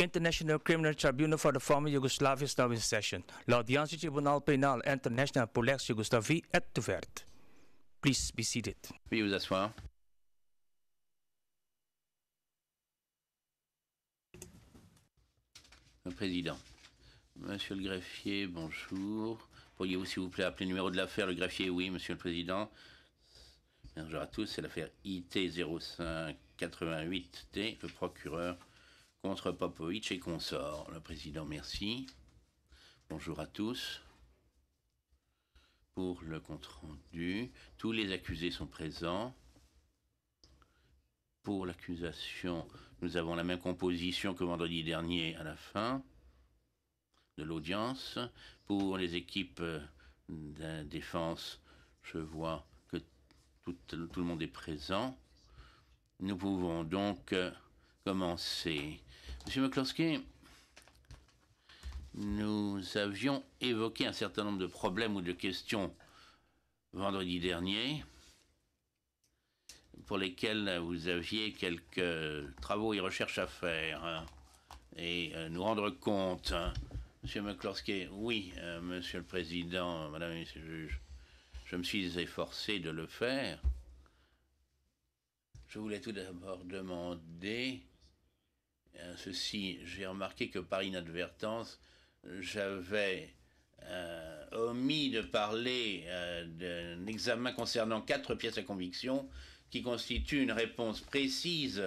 International Criminal Tribunal for the former Yugoslavia is now in session. L'audience du tribunal pénal international pour l'ex-Yougoslavie est ouverte. Please be seated. Veuillez vous asseoir. Le président. Monsieur le greffier, bonjour. Pourriez-vous, s'il vous plaît, appeler le numéro de l'affaire? Le greffier, oui, monsieur le président. Bonjour à tous, c'est l'affaire IT 0588T, le procureur contre Popovic et consorts. Le président, merci. Bonjour à tous. Pour le compte-rendu, tous les accusés sont présents. Pour l'accusation, nous avons la même composition que vendredi dernier à la fin de l'audience. Pour les équipes de défense, je vois que tout le monde est présent. Nous pouvons donc commencer. Monsieur McCloskey, nous avions évoqué un certain nombre de problèmes ou de questions vendredi dernier pour lesquels vous aviez quelques travaux et recherches à faire et nous rendre compte. Monsieur McCloskey, oui, monsieur le président, madame et monsieur le juge, je me suis efforcé de le faire. Je voulais tout d'abord demander ceci. J'ai remarqué que par inadvertance, j'avais omis de parler d'un examen concernant 4 pièces à conviction qui constituent une réponse précise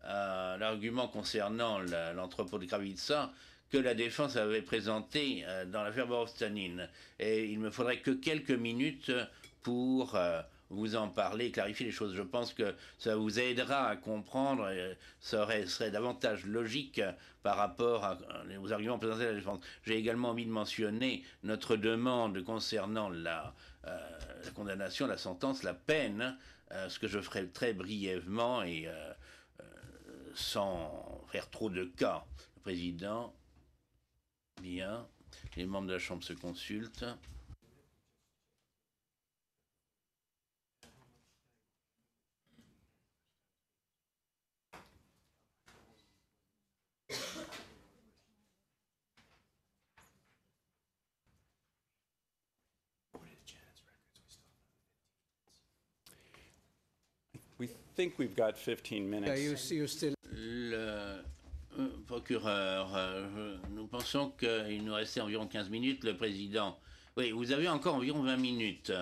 à l'argument concernant l'entrepôt de Kravitsa que la défense avait présenté dans l'affaire Borovstanin. Et il me faudrait que quelques minutes pour vous en parler, clarifier les choses. Je pense que ça vous aidera à comprendre, serait davantage logique par rapport aux arguments présentés à la défense. J'ai également envie de mentionner notre demande concernant la condamnation, la sentence, la peine, ce que je ferai très brièvement et sans faire trop de cas. Le président, bien, les membres de la Chambre se consultent. We think we've got 15 minutes. Le procureur, nous pensons qu'il nous restait environ 15 minutes. Le président, oui, vous avez encore environ 20 minutes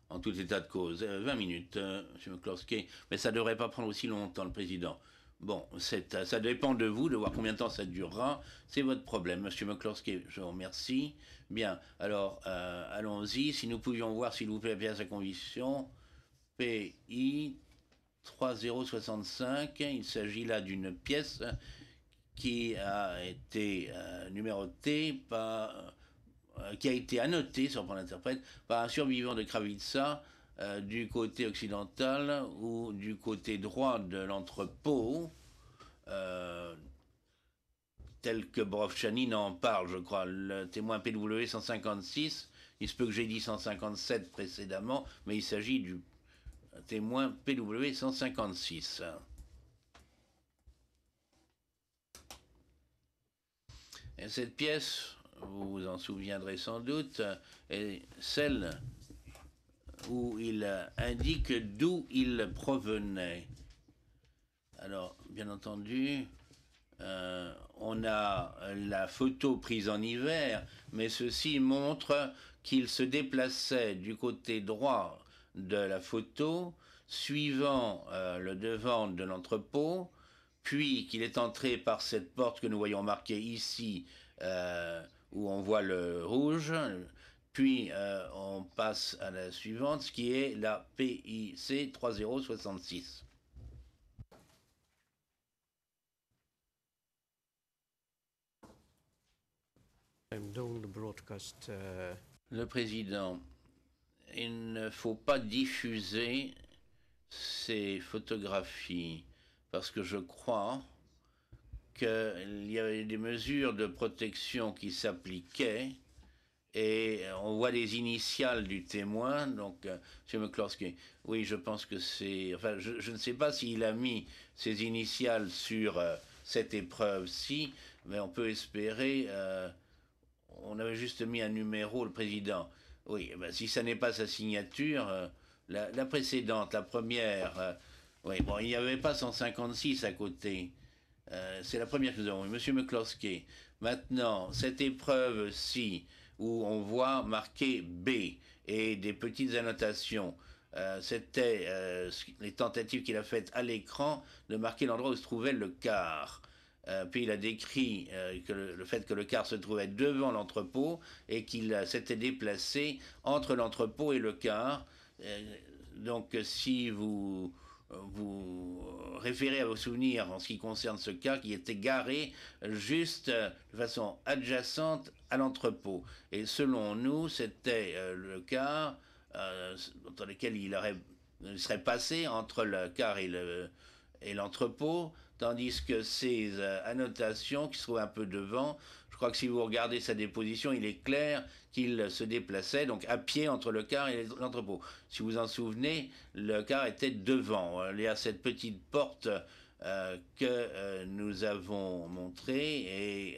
en tout état de cause. 20 minutes, M. McCloskey, mais ça ne devrait pas prendre aussi longtemps, le président. Bon, ça dépend de vous, de voir combien de temps ça durera. C'est votre problème, M. McCloskey, je vous remercie. Bien, alors, allons-y. Si nous pouvions voir, s'il vous plaît, la pièce à conviction, PI 3065, il s'agit là d'une pièce qui a été numérotée qui a été annotée, sur plan d'interprète, par un survivant de Kravitsa du côté occidental ou du côté droit de l'entrepôt, tel que Borovchanin en parle, je crois. Le témoin PW 156, il se peut que j'ai dit 157 précédemment, mais il s'agit du témoin PW 156. Et cette pièce, vous vous en souviendrez sans doute, est celle où il indique d'où il provenait. Alors, bien entendu, on a la photo prise en hiver, mais ceci montre qu'il se déplaçait du côté droit de la photo, suivant le devant de l'entrepôt, puis qu'il est entré par cette porte que nous voyons marquée ici, où on voit le rouge, puis on passe à la suivante, ce qui est la PIC 3066. Le président, il ne faut pas diffuser ces photographies parce que je crois qu'il y avait des mesures de protection qui s'appliquaient et on voit les initiales du témoin, donc M. McCloskey, oui, je pense que c'est... Enfin, je ne sais pas s'il a mis ses initiales sur cette épreuve-ci, mais on peut espérer... on avait juste mis un numéro, le président. Oui, ben, si ça n'est pas sa signature, la précédente, la première, oui, bon, il n'y avait pas 156 à côté. C'est la première que nous avons eue, Monsieur McCloskey. Maintenant, cette épreuve-ci, où on voit marqué B et des petites annotations, c'était les tentatives qu'il a faites à l'écran de marquer l'endroit où se trouvait le car. Puis il a décrit que le fait que le car se trouvait devant l'entrepôt et qu'il s'était déplacé entre l'entrepôt et le car. Donc si vous référez à vos souvenirs en ce qui concerne ce car qui était garé juste de façon adjacente à l'entrepôt. Et selon nous, c'était le car dans lequel il serait passé entre le car et l'entrepôt, tandis que ces annotations qui se trouvent un peu devant, je crois que si vous regardez sa déposition, il est clair qu'il se déplaçait donc à pied entre le car et l'entrepôt. Si vous en souvenez, le car était devant. Il y a cette petite porte que nous avons montrée et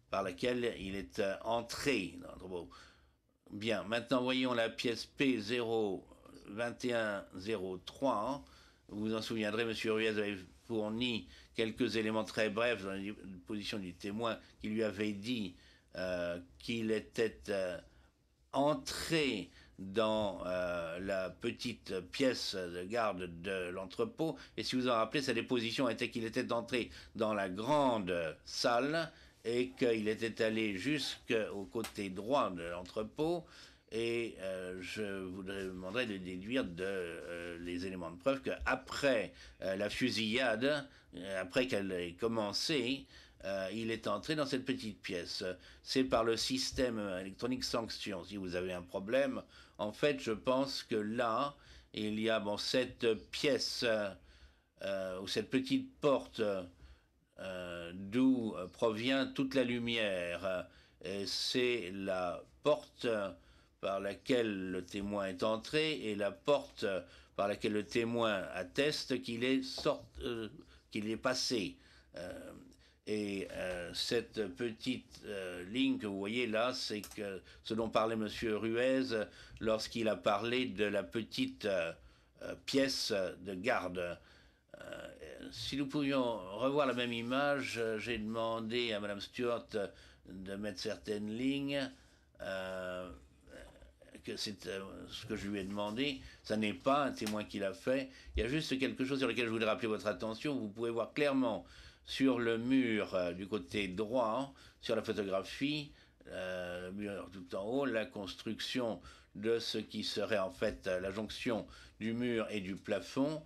par laquelle il est entré dans l'entrepôt. Bien, maintenant voyons la pièce P02103. Vous vous en souviendrez, M. Ruiz avait fourni quelques éléments très brefs dans la position du témoin qui lui avait dit qu'il était entré dans la petite pièce de garde de l'entrepôt. Et si vous en rappelez, sa déposition était qu'il était entré dans la grande salle et qu'il était allé jusqu'au côté droit de l'entrepôt. Et je vous demanderai de déduire les éléments de preuve qu'après la fusillade, après qu'elle ait commencé, il est entré dans cette petite pièce. C'est par le système électronique sanction. Si vous avez un problème, en fait, je pense que là, il y a cette pièce ou cette petite porte d'où provient toute la lumière. Et c'est la porte par laquelle le témoin est entré et la porte par laquelle le témoin atteste qu'il est, qu'il est passé. Et cette petite ligne que vous voyez là, c'est ce dont parlait M. Ruiz lorsqu'il a parlé de la petite pièce de garde. Si nous pouvions revoir la même image, j'ai demandé à Mme Stewart de mettre certaines lignes. Que c'est ce que je lui ai demandé. Ça n'est pas un témoin qui l'a fait. Il y a juste quelque chose sur lequel je voudrais rappeler votre attention. Vous pouvez voir clairement sur le mur du côté droit, sur la photographie, le mur tout en haut, la construction de ce qui serait en fait la jonction du mur et du plafond.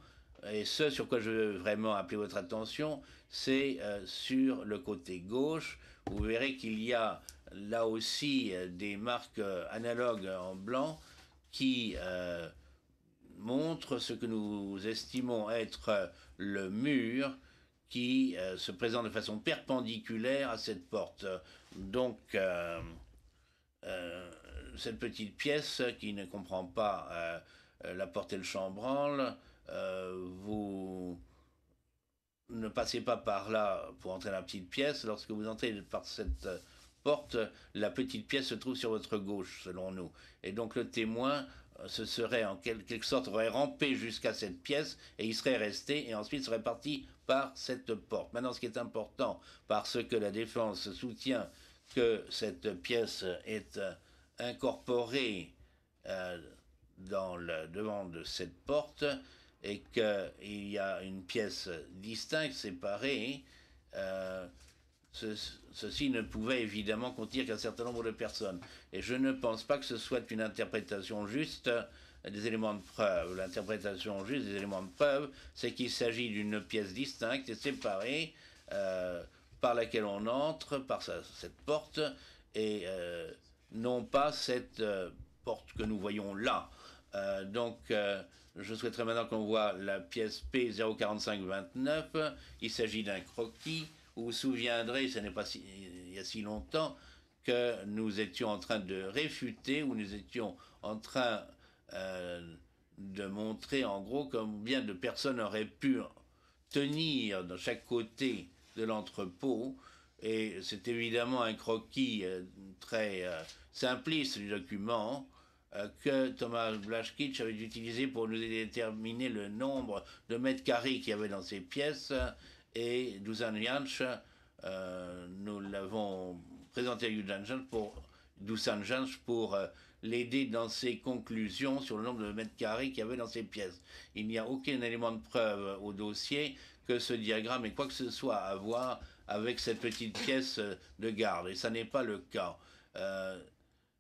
Et ce sur quoi je veux vraiment appeler votre attention, c'est sur le côté gauche. Vous verrez qu'il y a là aussi des marques analogues en blanc qui montrent ce que nous estimons être le mur qui se présente de façon perpendiculaire à cette porte. Donc, cette petite pièce qui ne comprend pas la porte et le chambranle, vous ne passez pas par là pour entrer dans la petite pièce. Lorsque vous entrez par cette porte, la petite pièce se trouve sur votre gauche, selon nous. Et donc le témoin se serait en quelque sorte aurait rampé jusqu'à cette pièce et il serait resté et ensuite serait parti par cette porte. Maintenant, ce qui est important, parce que la défense soutient que cette pièce est incorporée dans le devant de cette porte et qu'il y a une pièce distincte, séparée, ceci ne pouvait évidemment contenir qu'un certain nombre de personnes. Et je ne pense pas que ce soit une interprétation juste des éléments de preuve. L'interprétation juste des éléments de preuve, c'est qu'il s'agit d'une pièce distincte et séparée par laquelle on entre, par cette porte, et non pas cette porte que nous voyons là. Donc, je souhaiterais maintenant qu'on voit la pièce P04529. Il s'agit d'un croquis. Vous vous souviendrez, ce n'est pas il y a si longtemps, que nous étions en train de réfuter, ou nous étions en train de montrer en gros combien de personnes auraient pu tenir de chaque côté de l'entrepôt. Et c'est évidemment un croquis très simpliste du document que Thomas Blachkitsch avait utilisé pour nous déterminer le nombre de mètres carrés qu'il y avait dans ces pièces. Et Dusan Jansch, nous l'avons présenté à Dusan Jansch pour l'aider dans ses conclusions sur le nombre de mètres carrés qu'il y avait dans ces pièces. Il n'y a aucun élément de preuve au dossier que ce diagramme ait quoi que ce soit à voir avec cette petite pièce de garde. Et ça n'est pas le cas.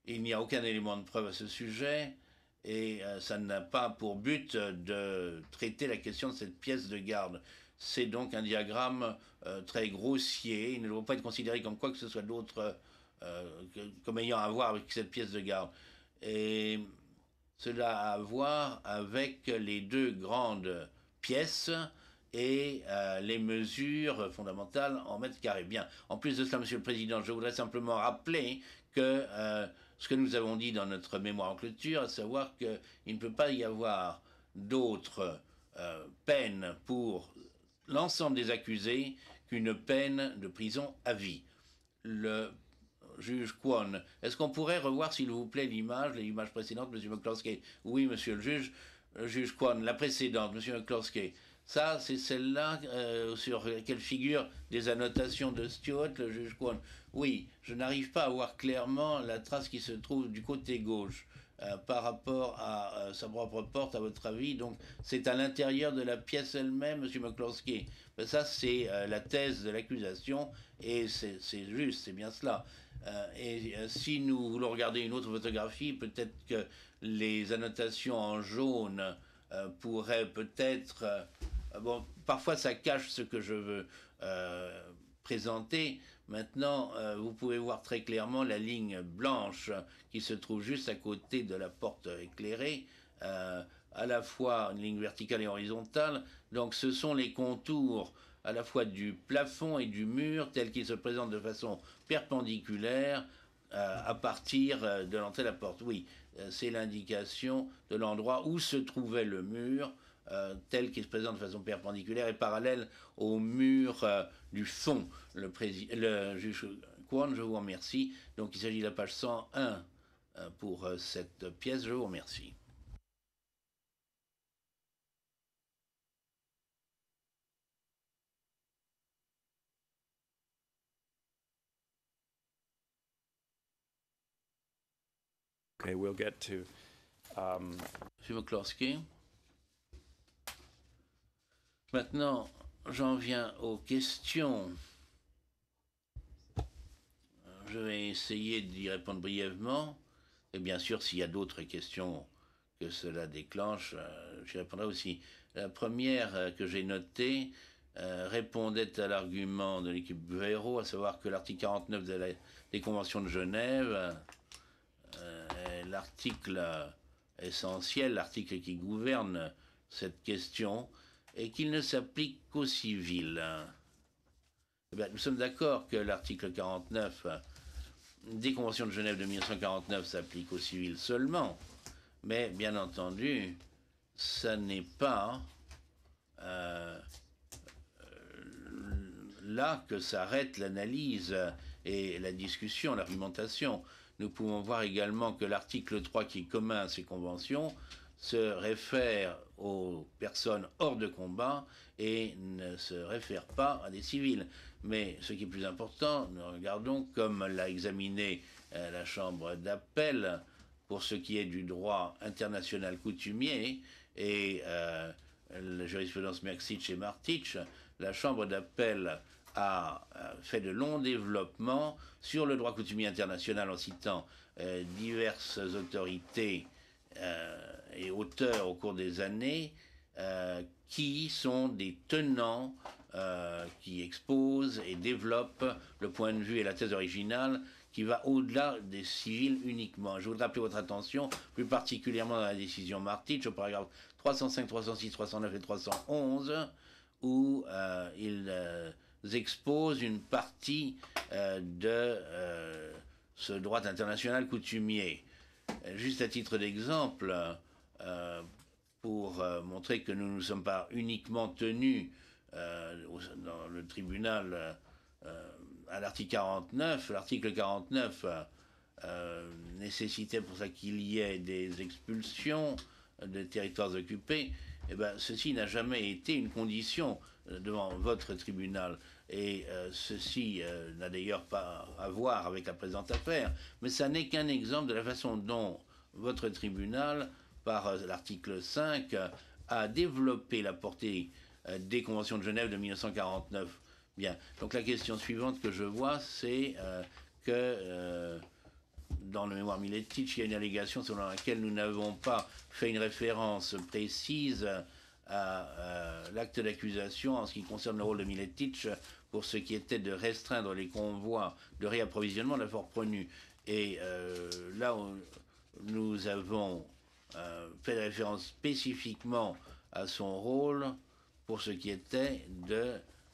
Il n'y a aucun élément de preuve à ce sujet et ça n'a pas pour but de traiter la question de cette pièce de garde. C'est donc un diagramme très grossier. Il ne doit pas être considéré comme quoi que ce soit d'autre, comme ayant à voir avec cette pièce de garde. Et cela a à voir avec les deux grandes pièces et les mesures fondamentales en mètres carrés. Bien. En plus de cela, Monsieur le Président, je voudrais simplement rappeler que ce que nous avons dit dans notre mémoire en clôture, à savoir qu'il ne peut pas y avoir d'autres peines pour l'ensemble des accusés qu'une peine de prison à vie. Le juge Kwon, est-ce qu'on pourrait revoir, s'il vous plaît, l'image précédente, M. McCloskey? Oui, monsieur le juge Kwon, la précédente, M. McCloskey. Ça, c'est celle-là sur laquelle figurent des annotations de Stewart, le juge Kwon. Oui, je n'arrive pas à voir clairement la trace qui se trouve du côté gauche par rapport à sa propre porte, à votre avis. Donc, c'est à l'intérieur de la pièce elle-même, M. McCloskey. Ben, ça, c'est la thèse de l'accusation, et c'est juste, c'est bien cela. Si nous voulons regarder une autre photographie, peut-être que les annotations en jaune pourraient peut-être... bon, parfois ça cache ce que je veux présenter. Maintenant, vous pouvez voir très clairement la ligne blanche qui se trouve juste à côté de la porte éclairée, à la fois une ligne verticale et horizontale. Donc ce sont les contours à la fois du plafond et du mur tels qu'ils se présentent de façon perpendiculaire à partir de l'entrée de la porte. Oui, c'est l'indication de l'endroit où se trouvait le mur tel qu'il se présente de façon perpendiculaire et parallèle au mur du fond. Le juge Kwon, je vous remercie. Donc il s'agit de la page 101 pour cette pièce. Je vous remercie. Okay, we'll get to... Monsieur McCloskey. Maintenant, j'en viens aux questions. Je vais essayer d'y répondre brièvement. Et bien sûr, s'il y a d'autres questions que cela déclenche, j'y répondrai aussi. La première que j'ai notée répondait à l'argument de l'équipe Bureau, à savoir que l'article 49 des Conventions de Genève est l'article essentiel, l'article qui gouverne cette question, et qu'il ne s'applique qu'aux civils. Eh bien, nous sommes d'accord que l'article 49 des Conventions de Genève de 1949 s'applique aux civils seulement, mais bien entendu, ça n'est pas là que s'arrête l'analyse et la discussion, l'argumentation. Nous pouvons voir également que l'article 3 qui est commun à ces conventions se réfère aux personnes hors de combat et ne se réfère pas à des civils. Mais ce qui est plus important, nous regardons comme l'a examiné la Chambre d'appel pour ce qui est du droit international coutumier et la jurisprudence Merksich et Martich. La Chambre d'appel a fait de longs développements sur le droit coutumier international en citant diverses autorités et auteurs au cours des années qui sont des tenants qui exposent et développent le point de vue et la thèse originale qui va au-delà des civils uniquement. Je voudrais appeler votre attention plus particulièrement dans la décision Martich au paragraphe 305, 306, 309 et 311 où ils exposent une partie de ce droit international coutumier. Juste à titre d'exemple, pour montrer que nous ne sommes pas uniquement tenus dans le tribunal à l'article 49. L'article 49 nécessitait pour ça qu'il y ait des expulsions de territoires occupés. Eh bien, ceci n'a jamais été une condition devant votre tribunal. Et ceci n'a d'ailleurs pas à voir avec la présente affaire. Mais ça n'est qu'un exemple de la façon dont votre tribunal, par l'article 5, a développé la portée des conventions de Genève de 1949. Bien. Donc la question suivante que je vois, c'est que dans le mémoire Miletich, il y a une allégation selon laquelle nous n'avons pas fait une référence précise à l'acte d'accusation en ce qui concerne le rôle de Miletich pour ce qui était de restreindre les convois de réapprovisionnement de la Fort-Prenu. Et là où nous avons fait référence spécifiquement à son rôle pour ce qui était de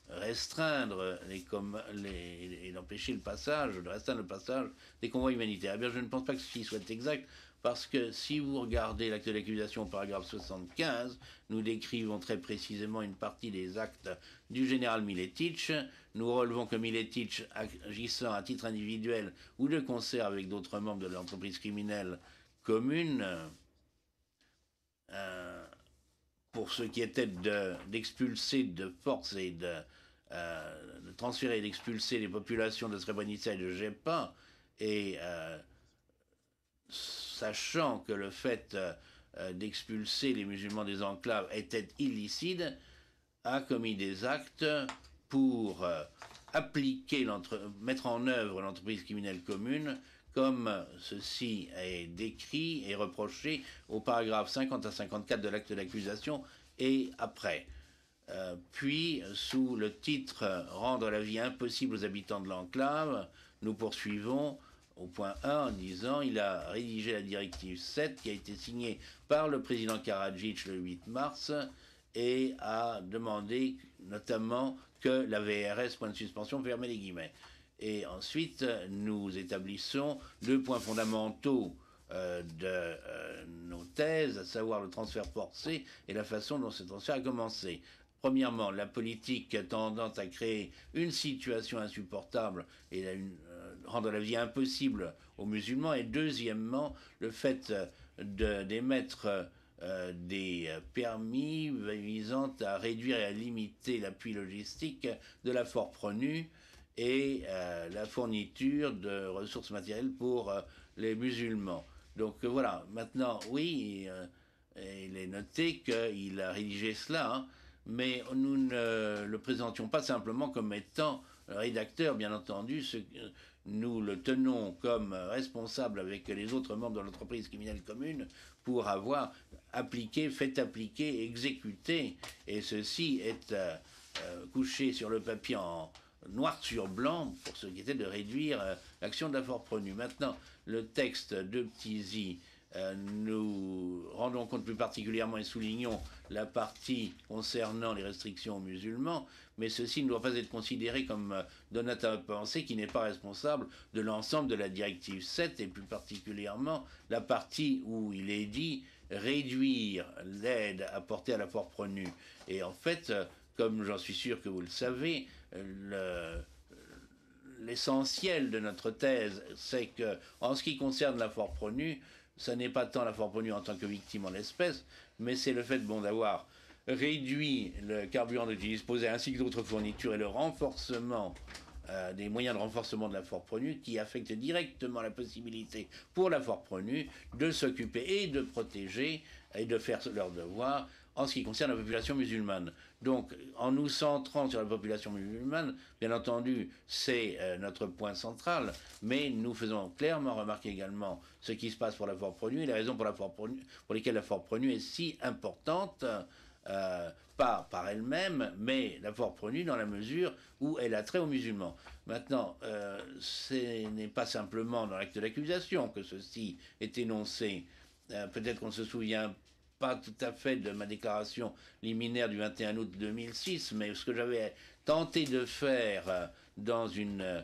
restreindre et d'empêcher le passage, de restreindre le passage des convois humanitaires. Eh bien, je ne pense pas que ceci soit exact, parce que si vous regardez l'acte d'accusation, paragraphe 75, nous décrivons très précisément une partie des actes du général Miletich. Nous relevons que Miletich, agissant à titre individuel ou de concert avec d'autres membres de l'entreprise criminelle commune, pour ce qui était d'expulser de force et de transférer et d'expulser les populations de Srebrenica et de Jepa, et sachant que le fait d'expulser les musulmans des enclaves était illicite, a commis des actes pour mettre en œuvre l'entreprise criminelle commune, comme ceci est décrit et reproché au paragraphe 50 à 54 de l'acte d'accusation et après. Puis, sous le titre « Rendre la vie impossible aux habitants de l'enclave », nous poursuivons au point 1 en disant « Il a rédigé la directive 7 qui a été signée par le président Karadzic le 8 mars et a demandé notamment que la VRS, point de suspension, fermez les guillemets. » Et ensuite, nous établissons 2 points fondamentaux de nos thèses, à savoir le transfert forcé et la façon dont ce transfert a commencé. Premièrement, la politique tendant à créer une situation insupportable et rendre la vie impossible aux musulmans. Et deuxièmement, le fait d'émettre des permis visant à réduire et à limiter l'appui logistique de la Fort-Prenu et la fourniture de ressources matérielles pour les musulmans. Donc voilà, maintenant, oui, il est noté qu'il a rédigé cela, hein, mais nous ne le présentions pas simplement comme étant rédacteur, bien entendu. Nous le tenons comme responsable avec les autres membres de l'entreprise criminelle commune pour avoir fait appliquer, exécuté, et ceci est couché sur le papier en noir sur blanc pour ce qui était de réduire l'action de la Fort-Prenu. Maintenant, le texte de Ptizy, nous rendons compte plus particulièrement et soulignons la partie concernant les restrictions aux musulmans, mais ceci ne doit pas être considéré comme donateur de pensée qui n'est pas responsable de l'ensemble de la directive 7 et plus particulièrement la partie où il est dit réduire l'aide apportée à la Fort-Prenu. Et en fait, comme j'en suis sûr que vous le savez, l'essentiel de notre thèse, c'est que, en ce qui concerne la Fort-Prenu, ce n'est pas tant la Fort-Prenu en tant que victime en l'espèce, mais c'est le fait d'avoir réduit le carburant dont il disposait ainsi que d'autres fournitures et le renforcement des moyens de renforcement de la Fort-Prenu qui affectent directement la possibilité pour la Fort-Prenu de s'occuper et de protéger et de faire leur devoir en ce qui concerne la population musulmane. Donc, en nous centrant sur la population musulmane, bien entendu, c'est notre point central, mais nous faisons clairement remarquer également ce qui se passe pour la Fort-Prenu et les raisons pour lesquelles la Fort-Prenu est si importante, pas par elle-même, mais la Fort-Prenu dans la mesure où elle a trait aux musulmans. Maintenant, ce n'est pas simplement dans l'acte d'accusation que ceci est énoncé. Peut-être qu'on se souvient pas tout à fait de ma déclaration liminaire du 21 août 2006, mais ce que j'avais tenté de faire dans une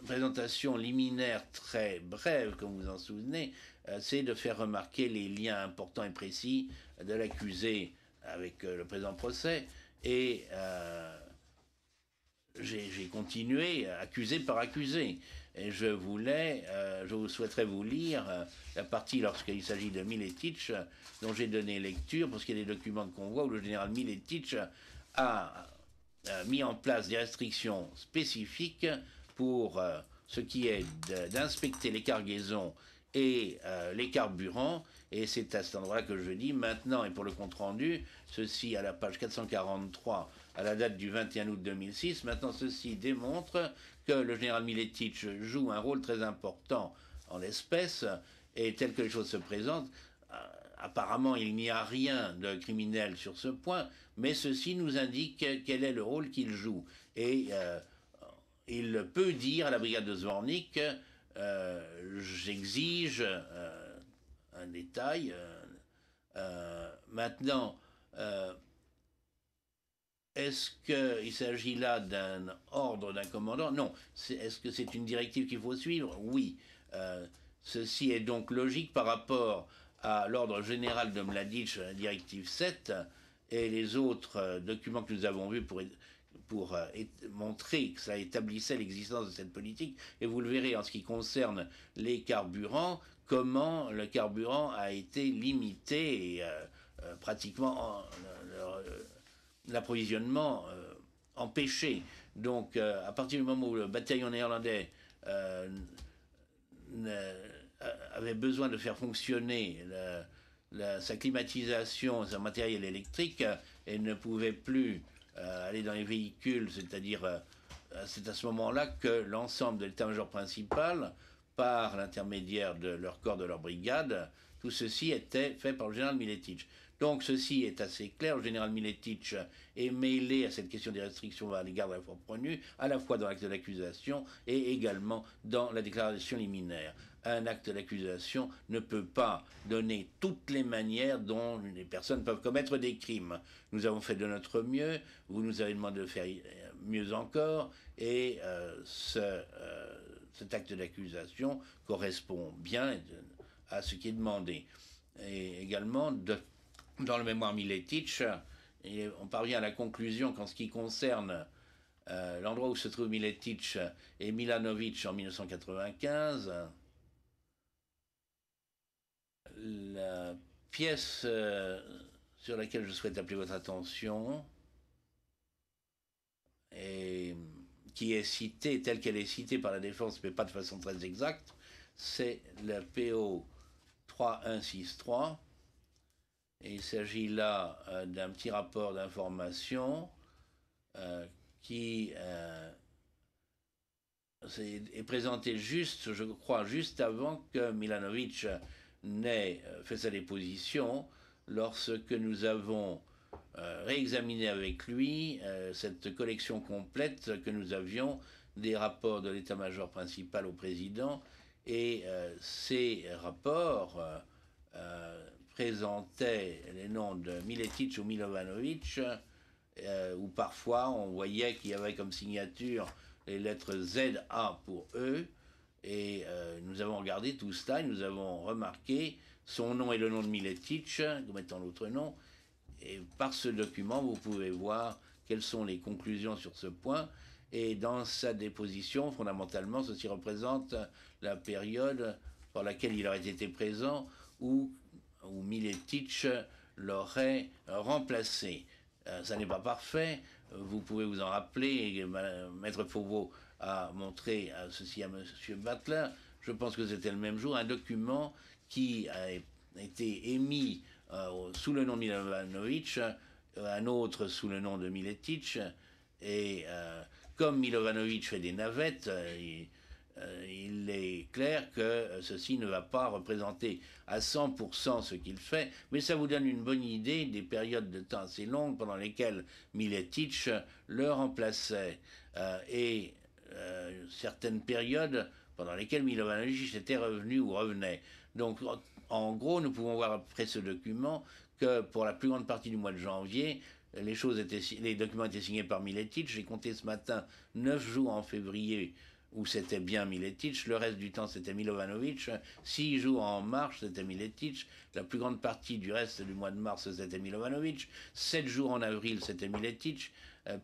présentation liminaire très brève, comme vous en souvenez, c'est de faire remarquer les liens importants et précis de l'accusé avec le présent procès Et j'ai continué, accusé par accusé. Et je souhaiterais vous lire la partie lorsqu'il s'agit de Miletich, dont j'ai donné lecture, parce qu'il y a des documents de convoi où le général Miletich a mis en place des restrictions spécifiques pour ce qui est d'inspecter les cargaisons et les carburants. Et c'est à cet endroit-là que je dis maintenant, et pour le compte-rendu, ceci à la page 443, à la date du 21 août 2006, maintenant ceci démontre que le général Miletich joue un rôle très important en l'espèce, et tel que les choses se présentent, apparemment il n'y a rien de criminel sur ce point, mais ceci nous indique quel est le rôle qu'il joue. Et il peut dire à la brigade de Zvornik, j'exige un détail. Maintenant, est-ce qu'il s'agit là d'un ordre d'un commandant? Non. Est-ce que c'est une directive qu'il faut suivre? Oui. Ceci est donc logique par rapport à l'ordre général de Mladic, la directive 7, et les autres documents que nous avons vus pour montrer que ça établissait l'existence de cette politique. Et vous le verrez en ce qui concerne les carburants, comment le carburant a été limité et pratiquement l'approvisionnement empêché. Donc à partir du moment où le bataillon néerlandais avait besoin de faire fonctionner sa climatisation, son matériel électrique, et ne pouvait plus aller dans les véhicules, c'est-à-dire c'est à ce moment-là que l'ensemble de l'état-major principal, par l'intermédiaire de leur corps, de leur brigade, tout ceci était fait par le général Miletich. Donc ceci est assez clair, le général Miletich est mêlé à cette question des restrictions à l'égard de la foi pronnue, à la fois dans l'acte d'accusation et également dans la déclaration liminaire. Un acte d'accusation ne peut pas donner toutes les manières dont les personnes peuvent commettre des crimes. Nous avons fait de notre mieux, vous nous avez demandé de faire mieux encore, et cet acte d'accusation correspond bien à ce qui est demandé. Et également, dans le mémoire Miletich, on parvient à la conclusion qu'en ce qui concerne l'endroit où se trouve Miletich et Milanovic en 1995, la pièce sur laquelle je souhaite appeler votre attention, et qui est citée telle qu'elle est citée par la défense, mais pas de façon très exacte, c'est le PO 3163. Et il s'agit là d'un petit rapport d'information qui est présenté juste, je crois, juste avant que Milanovic n'ait fait sa déposition, lorsque nous avons réexaminé avec lui cette collection complète que nous avions des rapports de l'état-major principal au président, et ces rapports présentaient les noms de Miletich ou Milovanovic, où parfois on voyait qu'il y avait comme signature les lettres ZA pour eux, et nous avons regardé tout cela et nous avons remarqué son nom et le nom de Miletich comme étant l'autre nom, et par ce document vous pouvez voir quelles sont les conclusions sur ce point. Et dans sa déposition, fondamentalement, ceci représente la période pour laquelle il aurait été présent, où Miletich l'aurait remplacé. Ça n'est pas parfait, vous pouvez vous en rappeler, et Maître Fauveau a montré ceci à M. Butler. Je pense que c'était le même jour, un document qui a été émis sous le nom de Milovanovic, un autre sous le nom de Miletich, et comme Milovanovic fait des navettes, il est clair que ceci ne va pas représenter à 100% ce qu'il fait, mais ça vous donne une bonne idée des périodes de temps assez longues pendant lesquelles Miletich le remplaçait, et certaines périodes pendant lesquelles Milovanovic était revenu ou revenait. Donc en gros, nous pouvons voir après ce document que pour la plus grande partie du mois de janvier, les documents étaient signés par Miletich. J'ai compté ce matin 9 jours en février où c'était bien Miletic. Le reste du temps, c'était Milovanovic. 6 jours en marche, c'était Miletic. La plus grande partie du reste du mois de mars, c'était Milovanovic. 7 jours en avril, c'était Miletic.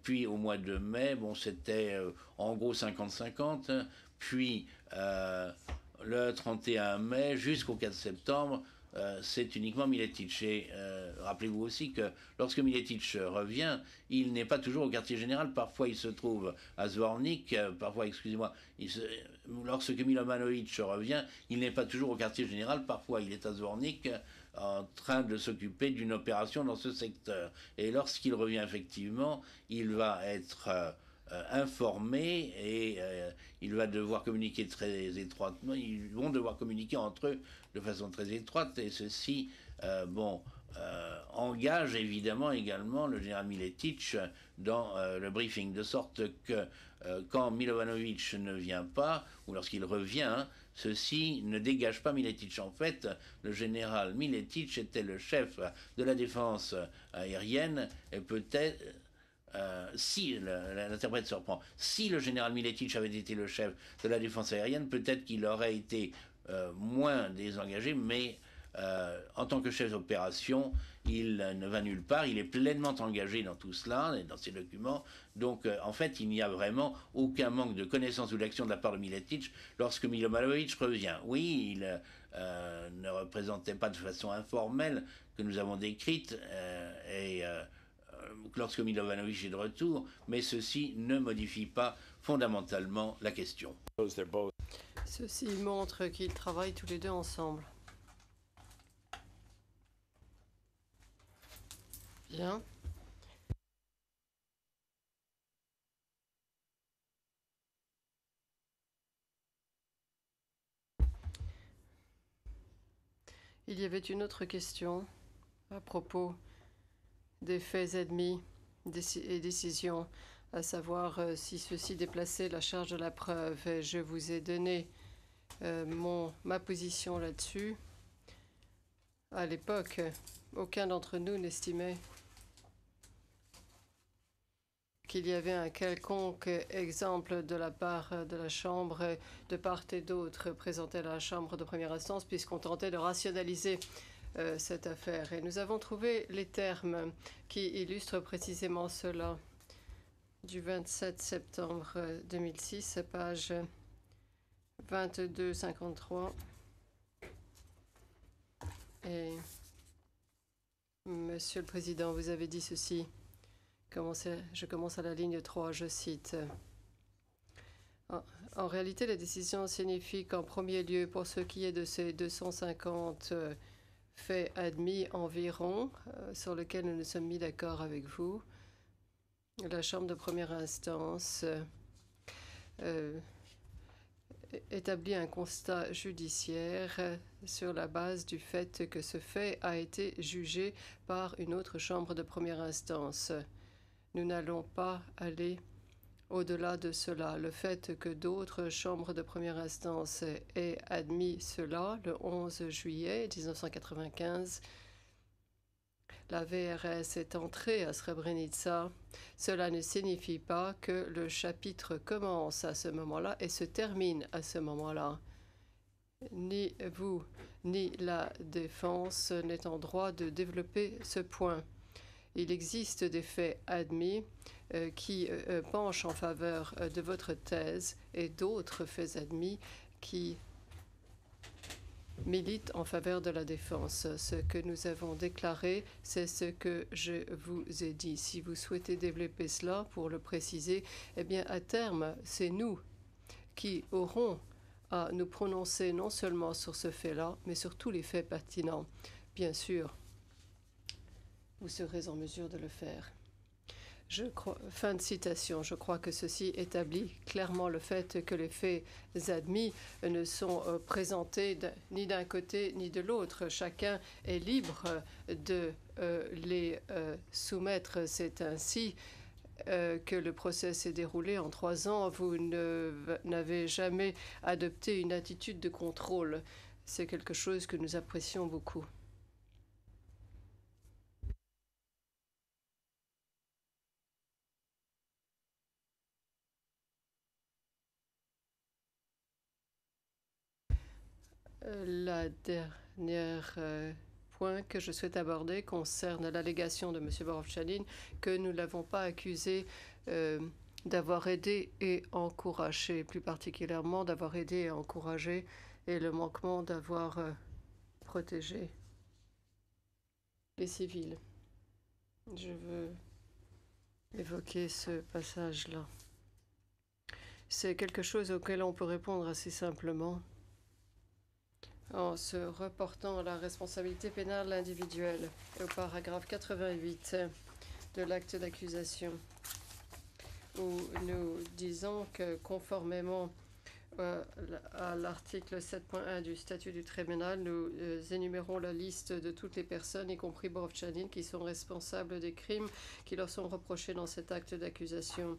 Puis au mois de mai, bon, c'était en gros 50-50. Puis le 31 mai jusqu'au 4 septembre, c'est uniquement Miletic. Et rappelez-vous aussi que lorsque Miletic revient, il n'est pas toujours au quartier général. Parfois, il se trouve à Zvornik. Parfois, excusez-moi, lorsque Milovanovic revient, il n'est pas toujours au quartier général. Parfois, il est à Zvornik en train de s'occuper d'une opération dans ce secteur. Et lorsqu'il revient effectivement, il va être informé et il va devoir communiquer très étroitement. Ils vont devoir communiquer entre eux de façon très étroite et ceci, engage évidemment également le général Miletic dans le briefing, de sorte que quand Milovanovic ne vient pas, ou lorsqu'il revient, ceci ne dégage pas Miletic. En fait, le général Miletic était le chef de la défense aérienne et peut-être si l'interprète se reprend, si le général Miletic avait été le chef de la défense aérienne, peut-être qu'il aurait été moins désengagé, mais en tant que chef d'opération, il ne va nulle part, il est pleinement engagé dans tout cela, et dans ces documents, donc en fait il n'y a vraiment aucun manque de connaissance ou d'action de la part de Miletic lorsque Milovanovic revient. Oui, il ne représentait pas de façon informelle que nous avons décrite, lorsque Milovanovic est de retour, mais ceci ne modifie pas fondamentalement la question. Ceci montre qu'ils travaillent tous les deux ensemble. Bien. Il y avait une autre question à propos des faits admis et décisions, à savoir si ceux-ci déplaçaient la charge de la preuve. Et je vous ai donné ma position là-dessus. À l'époque, aucun d'entre nous n'estimait qu'il y avait un quelconque exemple de la part de la Chambre, de part et d'autre, présenté à la Chambre de première instance, puisqu'on tentait de rationaliser cette affaire. Et nous avons trouvé les termes qui illustrent précisément cela. Du 27 septembre 2006, page 2253. Et Monsieur le Président, vous avez dit ceci. Je commence à la ligne 3, je cite. En réalité, la décision signifie qu'en premier lieu, pour ce qui est de ces 250 faits admis environ, sur lesquels nous nous sommes mis d'accord avec vous, la Chambre de première instance établit un constat judiciaire sur la base du fait que ce fait a été jugé par une autre Chambre de première instance. Nous n'allons pas aller au-delà de cela. Le fait que d'autres chambres de première instance aient admis cela le 11 juillet 1995, la VRS est entrée à Srebrenica, cela ne signifie pas que le chapitre commence à ce moment-là et se termine à ce moment-là. Ni vous, ni la défense n'est en droit de développer ce point. Il existe des faits admis qui penchent en faveur de votre thèse et d'autres faits admis qui militent en faveur de la défense. Ce que nous avons déclaré, c'est ce que je vous ai dit. Si vous souhaitez développer cela, pour le préciser, eh bien, à terme, c'est nous qui aurons à nous prononcer non seulement sur ce fait-là, mais sur tous les faits pertinents. Bien sûr, vous serez en mesure de le faire. Fin de citation. Je crois que ceci établit clairement le fait que les faits admis ne sont présentés ni d'un côté ni de l'autre. Chacun est libre de les soumettre. C'est ainsi que le procès s'est déroulé en 3 ans. Vous n'avez jamais adopté une attitude de contrôle. C'est quelque chose que nous apprécions beaucoup. La dernière point que je souhaite aborder concerne l'allégation de M. Borov-Chanin que nous ne l'avons pas accusé d'avoir aidé et encouragé, plus particulièrement d'avoir aidé et encouragé, et le manquement d'avoir protégé les civils. Je veux évoquer ce passage-là. C'est quelque chose auquel on peut répondre assez simplement en se reportant à la responsabilité pénale individuelle, au paragraphe 88 de l'acte d'accusation, où nous disons que conformément à l'article 7.1 du statut du tribunal, nous énumérons la liste de toutes les personnes, y compris Borov-Chanin, qui sont responsables des crimes qui leur sont reprochés dans cet acte d'accusation.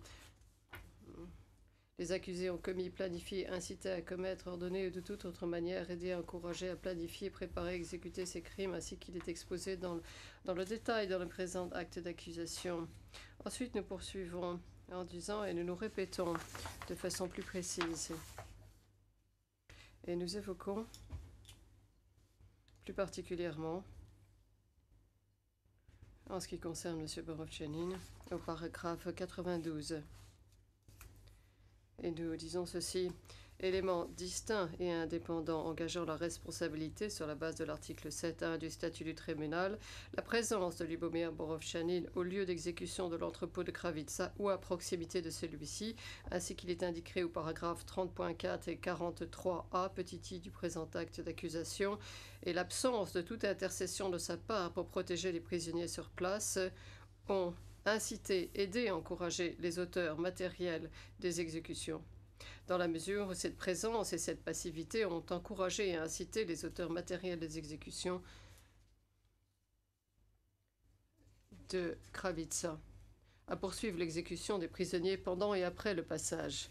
Les accusés ont commis, planifié, incité à commettre, ordonné ou de toute autre manière aidé, encouragé à planifier, préparer, exécuter ces crimes, ainsi qu'il est exposé dans le détail dans le présent acte d'accusation. Ensuite, nous poursuivons en disant, et nous nous répétons de façon plus précise, et nous évoquons plus particulièrement, en ce qui concerne M. Borov-Chanin, au paragraphe 92. Et nous disons ceci, éléments distincts et indépendants engageant la responsabilité sur la base de l'article 7.1 du statut du tribunal, la présence de Lyubomir Borov-Chanin au lieu d'exécution de l'entrepôt de Kravitsa ou à proximité de celui-ci, ainsi qu'il est indiqué au paragraphe 30.4 et 43a petit i du présent acte d'accusation, et l'absence de toute intercession de sa part pour protéger les prisonniers sur place ont inciter, aider, encourager les auteurs matériels des exécutions. Dans la mesure où cette présence et cette passivité ont encouragé et incité les auteurs matériels des exécutions de Kravitsa à poursuivre l'exécution des prisonniers pendant et après le passage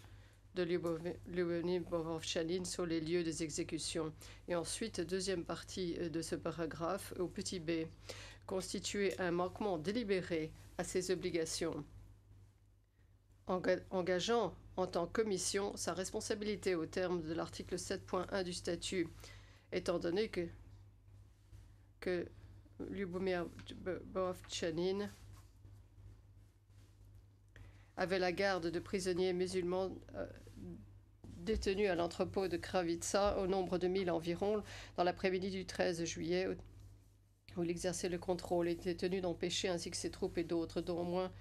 de Lyubomir Borov-Chanin sur les lieux des exécutions. Et ensuite, deuxième partie de ce paragraphe, au petit b, constituer un manquement délibéré à ses obligations, engageant en tant que commission sa responsabilité au terme de l'article 7.1 du statut, étant donné que Lyubomir Borov-Chanin avait la garde de prisonniers musulmans détenus à l'entrepôt de Kravitsa au nombre de 1000 environ dans l'après-midi du 13 juillet, où il exerçait le contrôle et était tenu d'empêcher ainsi que ses troupes et d'autres, dont au moins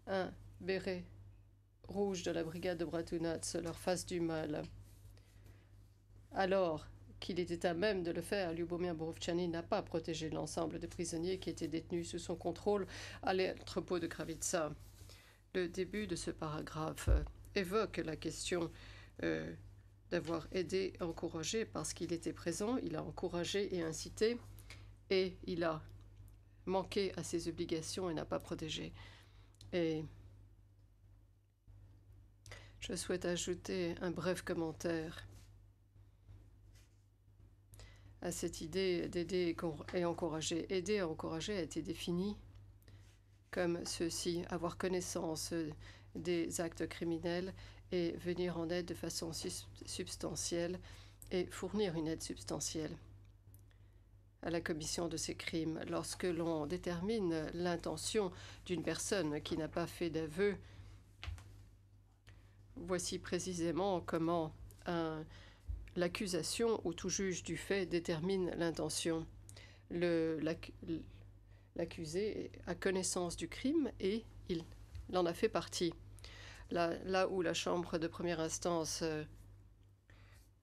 un béret rouge de la brigade de Bratunats, leur fasse du mal. Alors qu'il était à même de le faire, Lyubomir Borov-Chanin n'a pas protégé l'ensemble des prisonniers qui étaient détenus sous son contrôle à l'entrepôt de Kravitsa. Le début de ce paragraphe évoque la question d'avoir aidé, encouragé, parce qu'il était présent, il a encouragé et incité, et il a manqué à ses obligations et n'a pas protégé. Et je souhaite ajouter un bref commentaire à cette idée d'aider et encourager. Aider et encourager a été défini comme ceci, avoir connaissance des actes criminels et venir en aide de façon substantielle et fournir une aide substantielle à la commission de ces crimes. Lorsque l'on détermine l'intention d'une personne qui n'a pas fait d'aveu, voici précisément comment l'accusation ou tout juge du fait détermine l'intention. L'accusé a connaissance du crime et il en a fait partie. Là où la chambre de première instance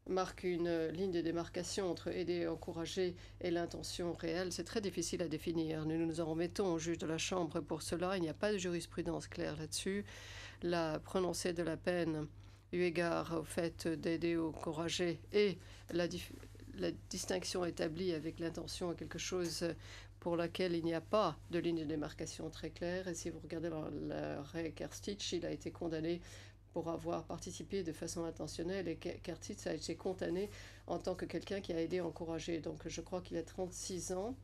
marque une ligne de démarcation entre aider, encourager et l'intention réelle, c'est très difficile à définir. Nous nous en remettons au juge de la chambre pour cela. Il n'y a pas de jurisprudence claire là-dessus. La prononcée de la peine, eu égard au fait d'aider ou encourager, et la distinction établie avec l'intention est quelque chose pour laquelle il n'y a pas de ligne de démarcation très claire. Et si vous regardez l'arrêt Kerstich, il a été condamné pour avoir participé de façon intentionnelle, et Kerstich a été condamné en tant que quelqu'un qui a aidé, encouragé. Donc je crois qu'il a 36 ans.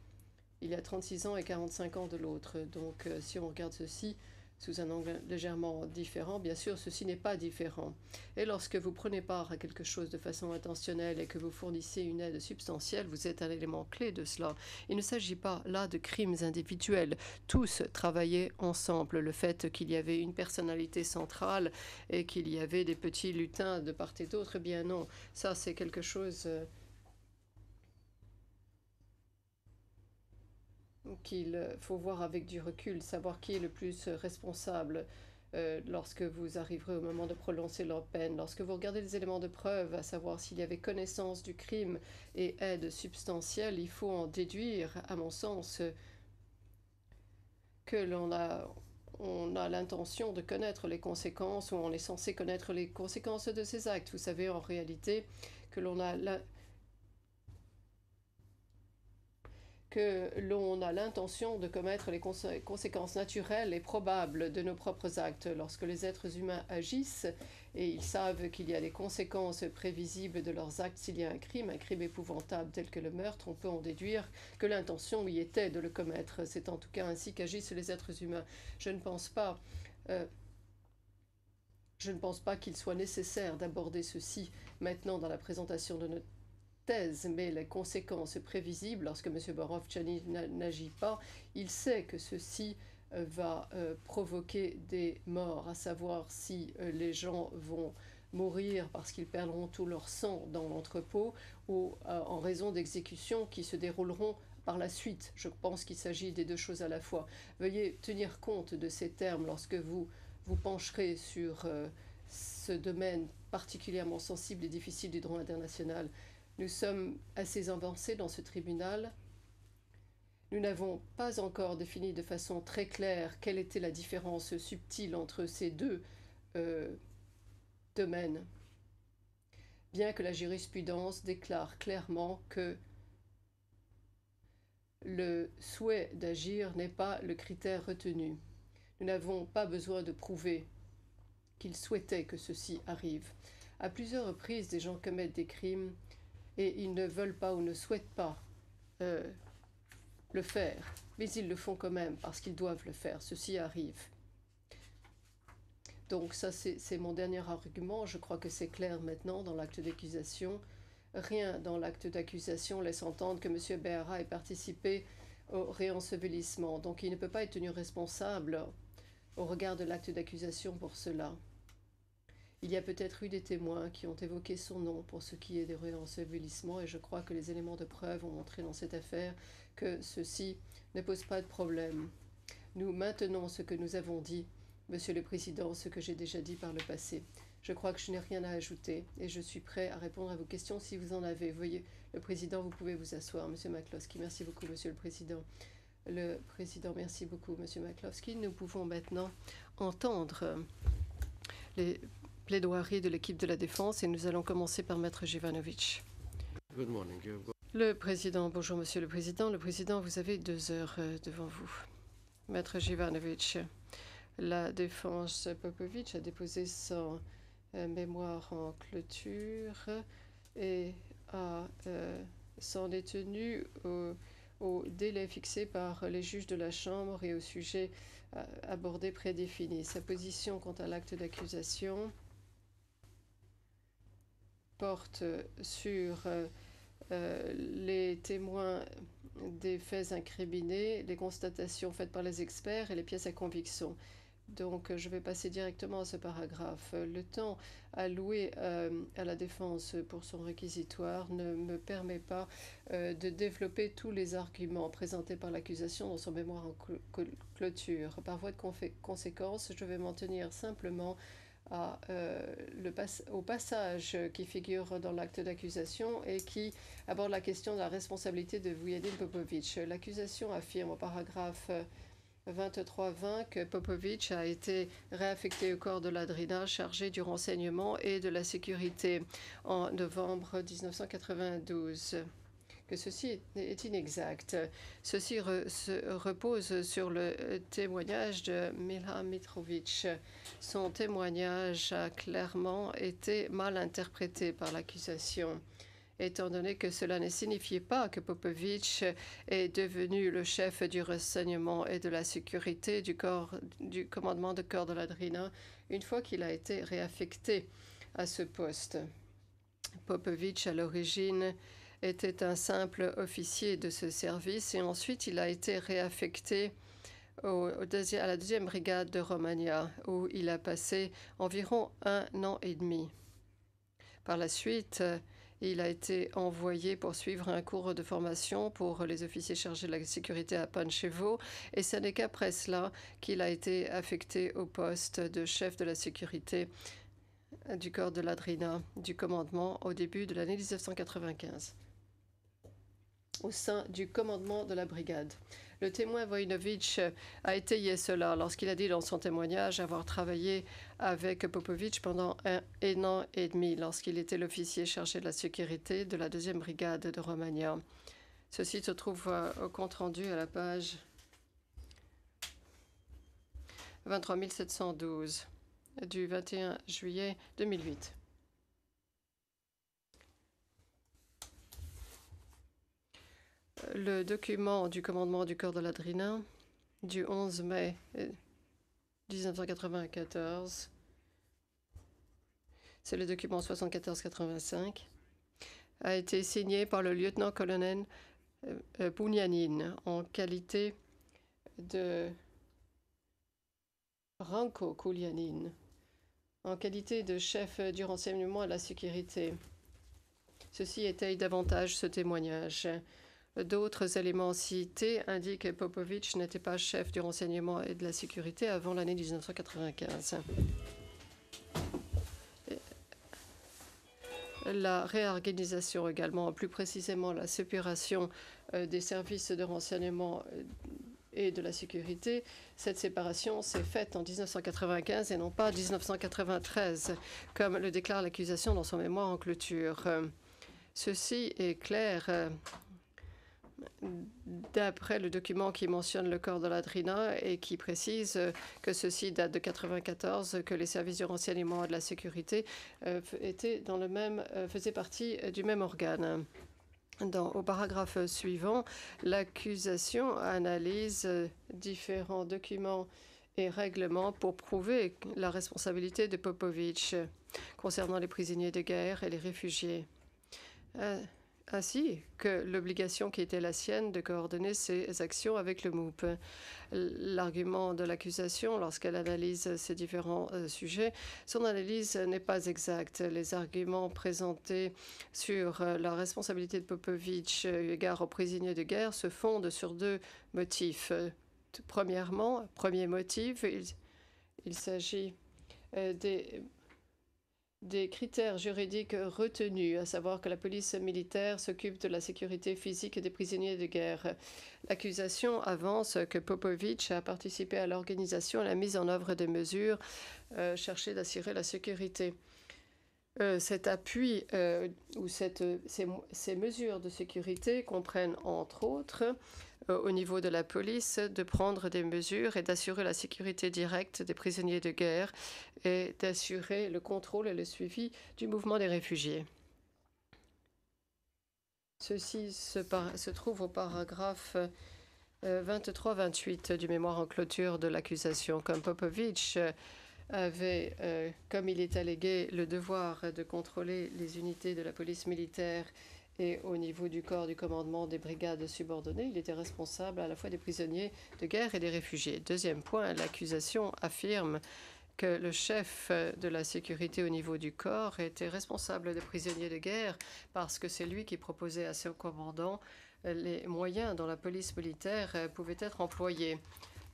Il a 36 ans et 45 ans de l'autre. Donc si on regarde ceci, sous un angle légèrement différent. Bien sûr, ceci n'est pas différent. Et lorsque vous prenez part à quelque chose de façon intentionnelle et que vous fournissez une aide substantielle, vous êtes un élément clé de cela. Il ne s'agit pas là de crimes individuels. Tous travaillaient ensemble. Le fait qu'il y avait une personnalité centrale et qu'il y avait des petits lutins de part et d'autre, eh bien non. Ça, c'est quelque chose qu'il faut voir avec du recul, savoir qui est le plus responsable lorsque vous arriverez au moment de prononcer leur peine. Lorsque vous regardez les éléments de preuve, à savoir s'il y avait connaissance du crime et aide substantielle, il faut en déduire, à mon sens, que l'on a l'intention de connaître les conséquences, ou on est censé connaître les conséquences de ces actes. Vous savez, en réalité, que l'on a l'intention de commettre les conséquences naturelles et probables de nos propres actes. Lorsque les êtres humains agissent et ils savent qu'il y a des conséquences prévisibles de leurs actes, s'il y a un crime épouvantable tel que le meurtre, on peut en déduire que l'intention y était de le commettre. C'est en tout cas ainsi qu'agissent les êtres humains. Je ne pense pas qu'il soit nécessaire d'aborder ceci maintenant dans la présentation de notre thèse, mais les conséquences prévisibles, lorsque M. Borov-Tchani n'agit pas, il sait que ceci va provoquer des morts, à savoir si les gens vont mourir parce qu'ils perdront tout leur sang dans l'entrepôt ou en raison d'exécutions qui se dérouleront par la suite. Je pense qu'il s'agit des deux choses à la fois. Veuillez tenir compte de ces termes lorsque vous vous pencherez sur ce domaine particulièrement sensible et difficile du droit international. Nous sommes assez avancés dans ce tribunal. Nous n'avons pas encore défini de façon très claire quelle était la différence subtile entre ces deux domaines, bien que la jurisprudence déclare clairement que le souhait d'agir n'est pas le critère retenu. Nous n'avons pas besoin de prouver qu'il souhaitait que ceci arrive. À plusieurs reprises, des gens commettent des crimes et ils ne veulent pas ou ne souhaitent pas le faire, mais ils le font quand même parce qu'ils doivent le faire. Ceci arrive. Donc ça, c'est mon dernier argument. Je crois que c'est clair maintenant dans l'acte d'accusation. Rien dans l'acte d'accusation laisse entendre que M. Béhara ait participé au réensevelissement. Donc il ne peut pas être tenu responsable au regard de l'acte d'accusation pour cela. Il y a peut-être eu des témoins qui ont évoqué son nom pour ce qui est des réensevelissements, et je crois que les éléments de preuve ont montré dans cette affaire que ceci ne pose pas de problème. Nous maintenons ce que nous avons dit, Monsieur le Président, ce que j'ai déjà dit par le passé. Je crois que je n'ai rien à ajouter et je suis prêt à répondre à vos questions si vous en avez. Veuillez, le Président, vous pouvez vous asseoir. Monsieur McCloskey, merci beaucoup, Monsieur le Président. Le Président, merci beaucoup, Monsieur McCloskey. Nous pouvons maintenant entendre les plaidoiries de l'équipe de la défense et nous allons commencer par Maître Jivanovic. Good morning. Le Président, bonjour Monsieur le Président. Le Président, vous avez 2 heures devant vous. Maître Jivanovic, la défense Popovic a déposé son mémoire en clôture et s'en est tenu au délai fixé par les juges de la Chambre et au sujet abordé prédéfini. Sa position quant à l'acte d'accusation porte sur les témoins des faits incriminés, les constatations faites par les experts et les pièces à conviction. Donc, je vais passer directement à ce paragraphe. Le temps alloué à la défense pour son réquisitoire ne me permet pas de développer tous les arguments présentés par l'accusation dans son mémoire en clôture. Par voie de conséquence, je vais m'en tenir simplement au passage qui figure dans l'acte d'accusation et qui aborde la question de la responsabilité de Vujadin Popovic. L'accusation affirme au paragraphe 23-20 que Popovic a été réaffecté au corps de l'Adrina chargé du renseignement et de la sécurité en novembre 1992. Que ceci est inexact. Ceci repose sur le témoignage de Milha Mitrovic. Son témoignage a clairement été mal interprété par l'accusation étant donné que cela ne signifiait pas que Popovich est devenu le chef du renseignement et de la sécurité du commandement de corps de la Drina une fois qu'il a été réaffecté à ce poste. Popovich, à l'origine, était un simple officier de ce service et ensuite il a été réaffecté à la 2e brigade de Romagna, où il a passé environ 1 an et demi. Par la suite, il a été envoyé pour suivre un cours de formation pour les officiers chargés de la sécurité à Pančevo, et ce n'est qu'après cela qu'il a été affecté au poste de chef de la sécurité du corps de la Drina, du commandement au début de l'année 1995, au sein du commandement de la brigade. Le témoin Voinovich a étayé cela lorsqu'il a dit dans son témoignage avoir travaillé avec Popovich pendant 1 an et demi lorsqu'il était l'officier chargé de la sécurité de la 2e brigade de Romagna. Ceci se trouve au compte-rendu à la page 23712 du 21 juillet 2008. Le document du commandement du corps de la Drina du 11 mai 1994, c'est le document 7485, a été signé par le lieutenant-colonel Pounianine en qualité de Ranko Koulianine, en qualité de chef du renseignement et de la sécurité. Ceci étaye davantage ce témoignage. D'autres éléments cités indiquent que Popovich n'était pas chef du renseignement et de la sécurité avant l'année 1995. La réorganisation également, plus précisément la séparation des services de renseignement et de la sécurité, cette séparation s'est faite en 1995 et non pas en 1993, comme le déclare l'accusation dans son mémoire en clôture. Ceci est clair d'après le document qui mentionne le corps de la Drina et qui précise que ceci date de 1994, que les services de renseignement et de la sécurité faisaient partie du même organe. Au paragraphe suivant, l'accusation analyse différents documents et règlements pour prouver la responsabilité de Popovich concernant les prisonniers de guerre et les réfugiés, ainsi que l'obligation qui était la sienne de coordonner ses actions avec le MOUP. L'argument de l'accusation, lorsqu'elle analyse ces différents sujets, son analyse n'est pas exacte. Les arguments présentés sur la responsabilité de Popovich égard aux prisonniers de guerre se fondent sur 2 motifs. Premièrement, premier motif, il s'agit des critères juridiques retenus, à savoir que la police militaire s'occupe de la sécurité physique des prisonniers de guerre. L'accusation avance que Popovich a participé à l'organisation et à la mise en œuvre des mesures cherchées d'assurer la sécurité. Cet appui ou ces mesures de sécurité comprennent entre autres au niveau de la police de prendre des mesures et d'assurer la sécurité directe des prisonniers de guerre et d'assurer le contrôle et le suivi du mouvement des réfugiés. Ceci se trouve au paragraphe 23-28 du mémoire en clôture de l'accusation. Comme Popovich avait, comme il est allégué, le devoir de contrôler les unités de la police militaire et au niveau du corps du commandement des brigades subordonnées, il était responsable à la fois des prisonniers de guerre et des réfugiés. Deuxième point, l'accusation affirme que le chef de la sécurité au niveau du corps était responsable des prisonniers de guerre parce que c'est lui qui proposait à son commandant les moyens dont la police militaire pouvait être employée.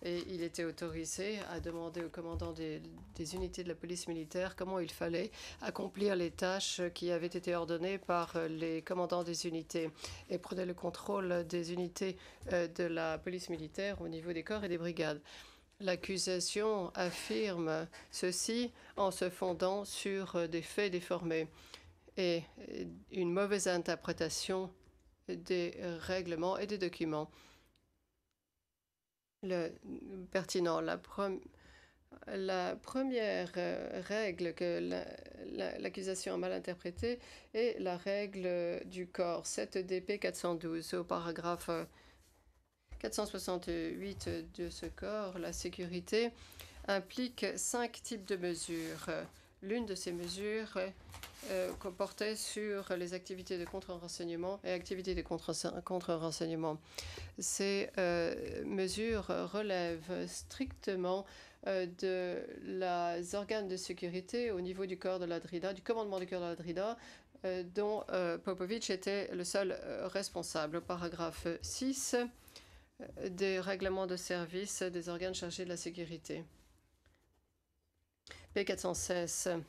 Et il était autorisé à demander au commandant des unités de la police militaire comment il fallait accomplir les tâches qui avaient été ordonnées par les commandants des unités et prenait le contrôle des unités de la police militaire au niveau des corps et des brigades. L'accusation affirme ceci en se fondant sur des faits déformés et une mauvaise interprétation des règlements et des documents. Pertinent. La première règle que l'accusation a mal interprétée est la règle du corps 7DP 412 au paragraphe 468 de ce corps. La sécurité implique 5 types de mesures. L'une de ces mesures portait sur les activités de contre-renseignement et activités de contre-renseignement. Ces mesures relèvent strictement de les organes de sécurité au niveau du corps de la DRIDA, du commandement du corps de la DRIDA, dont Popovic était le seul responsable. Paragraphe 6 des règlements de service des organes chargés de la sécurité. P416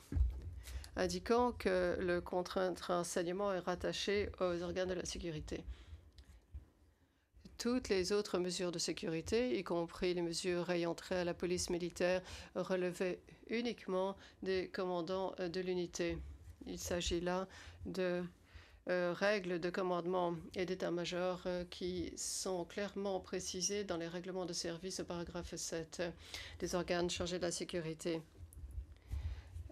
indiquant que le contre-renseignement est rattaché aux organes de la sécurité. Toutes les autres mesures de sécurité, y compris les mesures ayant trait à la police militaire, relevaient uniquement des commandants de l'unité. Il s'agit là de règles de commandement et d'état-major qui sont clairement précisées dans les règlements de service au paragraphe 7 des organes chargés de la sécurité.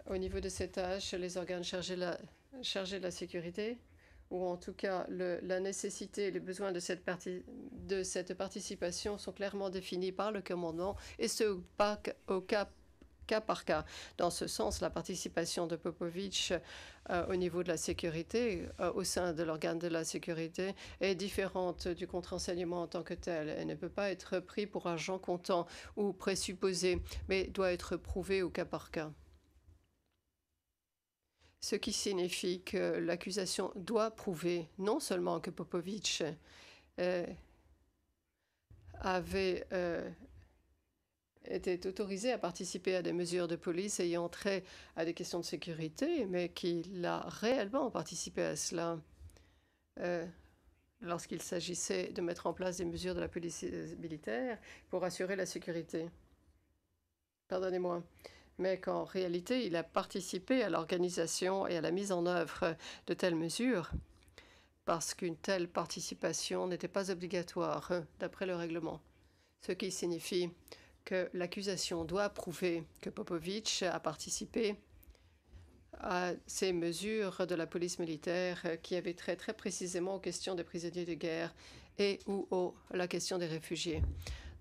Au niveau de ces tâches, les organes chargés de la sécurité, ou en tout cas la nécessité et les besoins de cette participation sont clairement définis par le commandant, et ce au cas par cas. Dans ce sens, la participation de Popovic au niveau de la sécurité, au sein de l'organe de la sécurité, est différente du contre-renseignement en tant que tel. Elle ne peut pas être prise pour argent comptant ou présupposé, mais doit être prouvée au cas par cas. Ce qui signifie que l'accusation doit prouver non seulement que Popovic avait été autorisé à participer à des mesures de police ayant trait à des questions de sécurité, mais qu'il a réellement participé à cela lorsqu'il s'agissait de mettre en place des mesures de la police militaire pour assurer la sécurité. Pardonnez-moi. Mais qu'en réalité, il a participé à l'organisation et à la mise en œuvre de telles mesures, parce qu'une telle participation n'était pas obligatoire d'après le règlement. Ce qui signifie que l'accusation doit prouver que Popovic a participé à ces mesures de la police militaire qui avaient trait très précisément aux questions des prisonniers de guerre et ou à la question des réfugiés.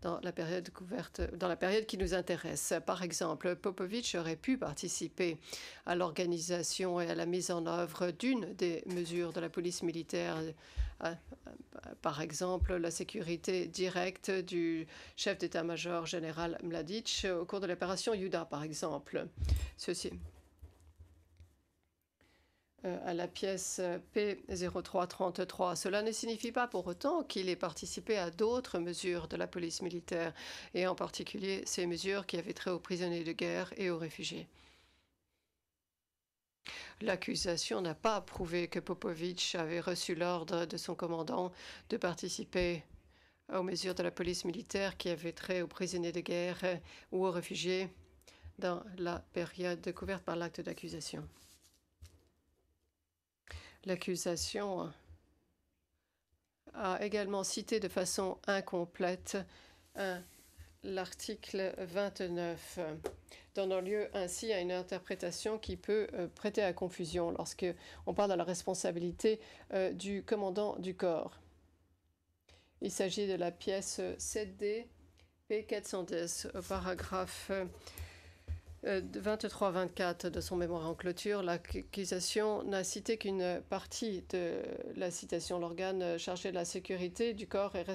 Dans la période qui nous intéresse. Par exemple, Popovic aurait pu participer à l'organisation et à la mise en œuvre d'une des mesures de la police militaire, par exemple la sécurité directe du chef d'état-major général Mladic au cours de l'opération Yuda, par exemple. Ceci à la pièce P0333. Cela ne signifie pas pour autant qu'il ait participé à d'autres mesures de la police militaire, et en particulier ces mesures qui avaient trait aux prisonniers de guerre et aux réfugiés. L'accusation n'a pas prouvé que Popovic avait reçu l'ordre de son commandant de participer aux mesures de la police militaire qui avaient trait aux prisonniers de guerre ou aux réfugiés dans la période couverte par l'acte d'accusation. L'accusation a également cité de façon incomplète l'article 29, donnant lieu ainsi à une interprétation qui peut prêter à confusion lorsqu'on parle de la responsabilité du commandant du corps. Il s'agit de la pièce 7D P410 au paragraphe 23-24 de son mémoire en clôture. L'accusation n'a cité qu'une partie de la citation. L'organe chargé de la sécurité du corps est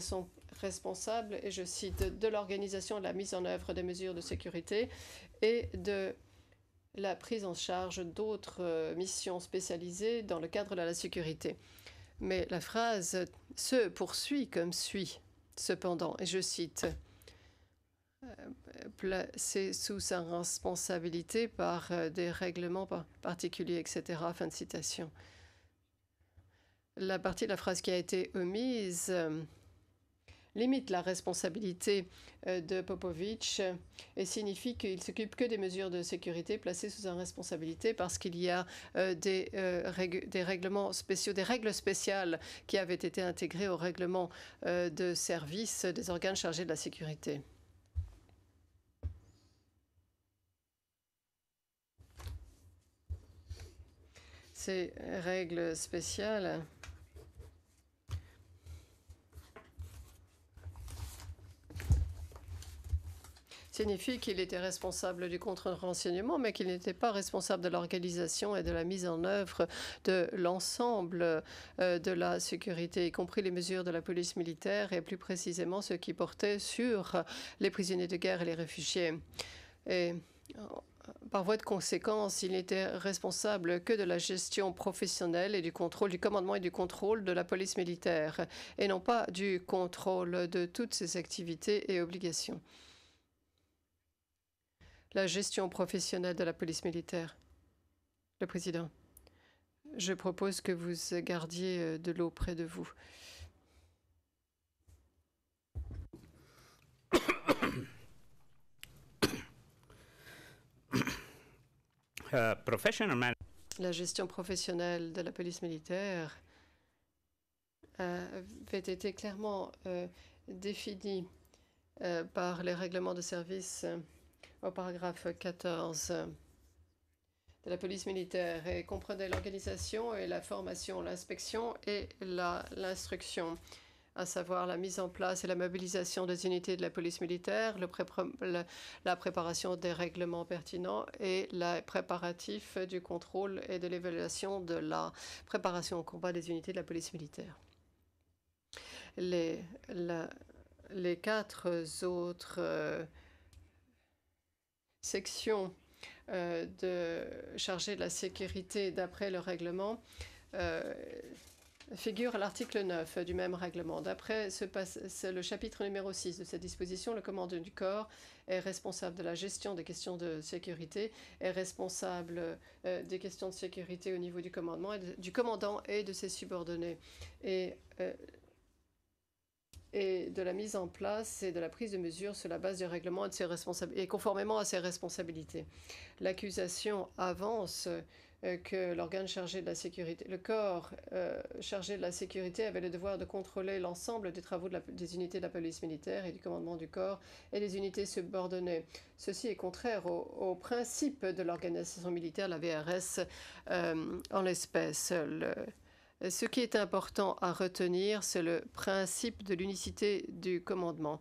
responsable, et je cite, de l'organisation et de la mise en œuvre des mesures de sécurité et de la prise en charge d'autres missions spécialisées dans le cadre de la sécurité. Mais la phrase se poursuit comme suit, cependant, et je cite, placé sous sa responsabilité par des règlements particuliers, etc. Fin de citation. La partie de la phrase qui a été omise limite la responsabilité de Popovic et signifie qu'il s'occupe que des mesures de sécurité placées sous sa responsabilité, parce qu'il y a des règlements spéciaux, des règles spéciales qui avaient été intégrées au règlement de service des organes chargés de la sécurité. Ces règles spéciales signifie qu'il était responsable du contre-renseignement, mais qu'il n'était pas responsable de l'organisation et de la mise en œuvre de l'ensemble de la sécurité, y compris les mesures de la police militaire et plus précisément ce qui portait sur les prisonniers de guerre et les réfugiés. Et par voie de conséquence, il n'était responsable que de la gestion professionnelle et du contrôle, du commandement et du contrôle de la police militaire, et non pas du contrôle de toutes ses activités et obligations. La gestion professionnelle de la police militaire. Le président, je propose que vous gardiez de l'eau près de vous. La gestion professionnelle de la police militaire avait été clairement définie par les règlements de service au paragraphe 14 de la police militaire et comprenait l'organisation et la formation, l'inspection et l'instruction, à savoir la mise en place et la mobilisation des unités de la police militaire, la préparation des règlements pertinents et les préparatifs du contrôle et de l'évaluation de la préparation au combat des unités de la police militaire. Les 4 autres sections chargées de la sécurité d'après le règlement figurent à l'article 9 du même règlement. D'après le chapitre numéro 6 de cette disposition, le commandant du corps est responsable de la gestion des questions de sécurité, est responsable des questions de sécurité au niveau du commandant et de ses subordonnés. Et de la mise en place et de la prise de mesures sur la base du règlement et conformément à ses responsabilités. L'accusation avance que l'organe chargé de la sécurité, le corps chargé de la sécurité avait le devoir de contrôler l'ensemble des travaux des unités de la police militaire et du commandement du corps et des unités subordonnées. Ceci est contraire au principe de l'organisation militaire, la VRS, en l'espèce. Ce qui est important à retenir, c'est le principe de l'unicité du commandement.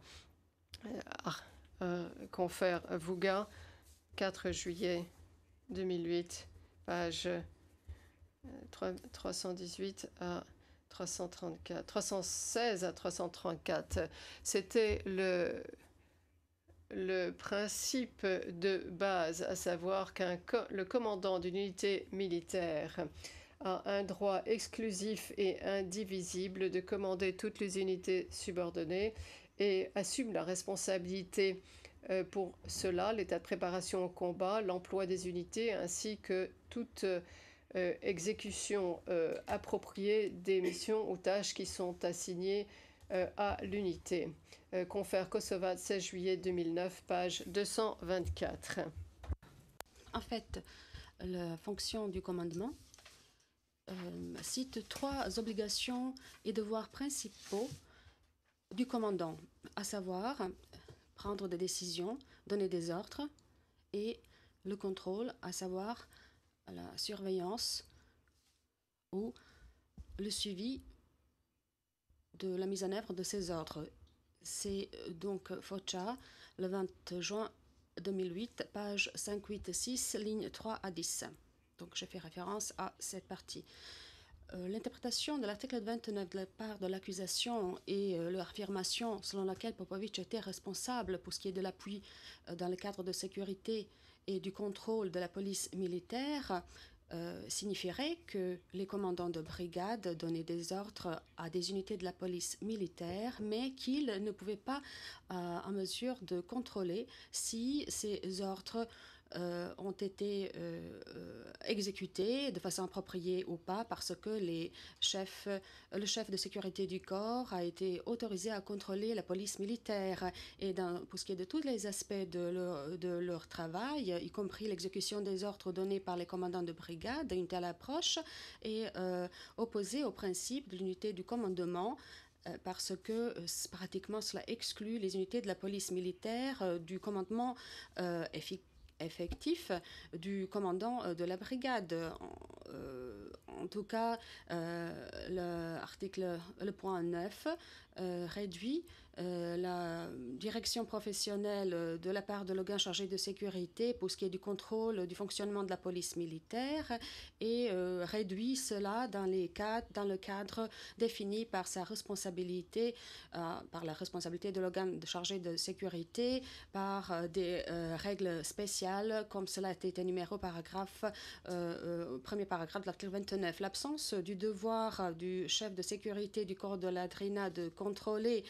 Confère Vouga, 4 juillet 2008, page 318 à 334, 316 à 334. C'était le principe de base, à savoir le commandant d'une unité militaire a un droit exclusif et indivisible de commander toutes les unités subordonnées et assume la responsabilité pour cela, l'état de préparation au combat, l'emploi des unités ainsi que toute exécution appropriée des missions ou tâches qui sont assignées à l'unité. Confère Kosovo, 16 juillet 2009, page 224. En fait, la fonction du commandement cite 3 obligations et devoirs principaux du commandant, à savoir prendre des décisions, donner des ordres et le contrôle, à savoir la surveillance ou le suivi de la mise en œuvre de ces ordres. C'est donc FOCHA, le 20 juin 2008, page 586, lignes 3 à 10. Donc, je fais référence à cette partie. L'interprétation de l'article 29 de la part de l'accusation et l'affirmation selon laquelle Popovic était responsable pour ce qui est de l'appui dans le cadre de sécurité et du contrôle de la police militaire signifierait que les commandants de brigade donnaient des ordres à des unités de la police militaire, mais qu'ils ne pouvaient pas en mesure de contrôler si ces ordres ont été exécutés de façon appropriée ou pas, parce que le chef de sécurité du corps a été autorisé à contrôler la police militaire. Et pour ce qui est de tous les aspects de leur travail, y compris l'exécution des ordres donnés par les commandants de brigade, une telle approche est opposée au principe de l'unité du commandement, parce que pratiquement cela exclut les unités de la police militaire du commandement effectif du commandant de la brigade. En tout cas, le point 9 réduit la direction professionnelle de la part de l'organe chargé de sécurité pour ce qui est du contrôle du fonctionnement de la police militaire et réduit cela dans le cadre défini par sa responsabilité, par la responsabilité de l'organe chargé de sécurité, par des règles spéciales comme cela a été énuméré au premier paragraphe de l'article 29. L'absence du devoir du chef de sécurité du corps de la DRINA de contrôler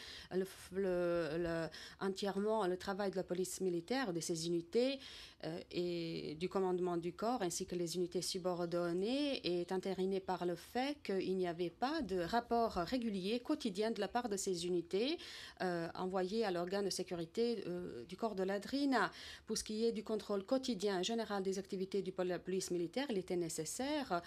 entièrement le travail de la police militaire, de ses unités et du commandement du corps, ainsi que les unités subordonnées, est entériné par le fait qu'il n'y avait pas de rapport régulier quotidien de la part de ces unités envoyées à l'organe de sécurité du corps de la DRINA. Pour ce qui est du contrôle quotidien général des activités de la police militaire, il était nécessaire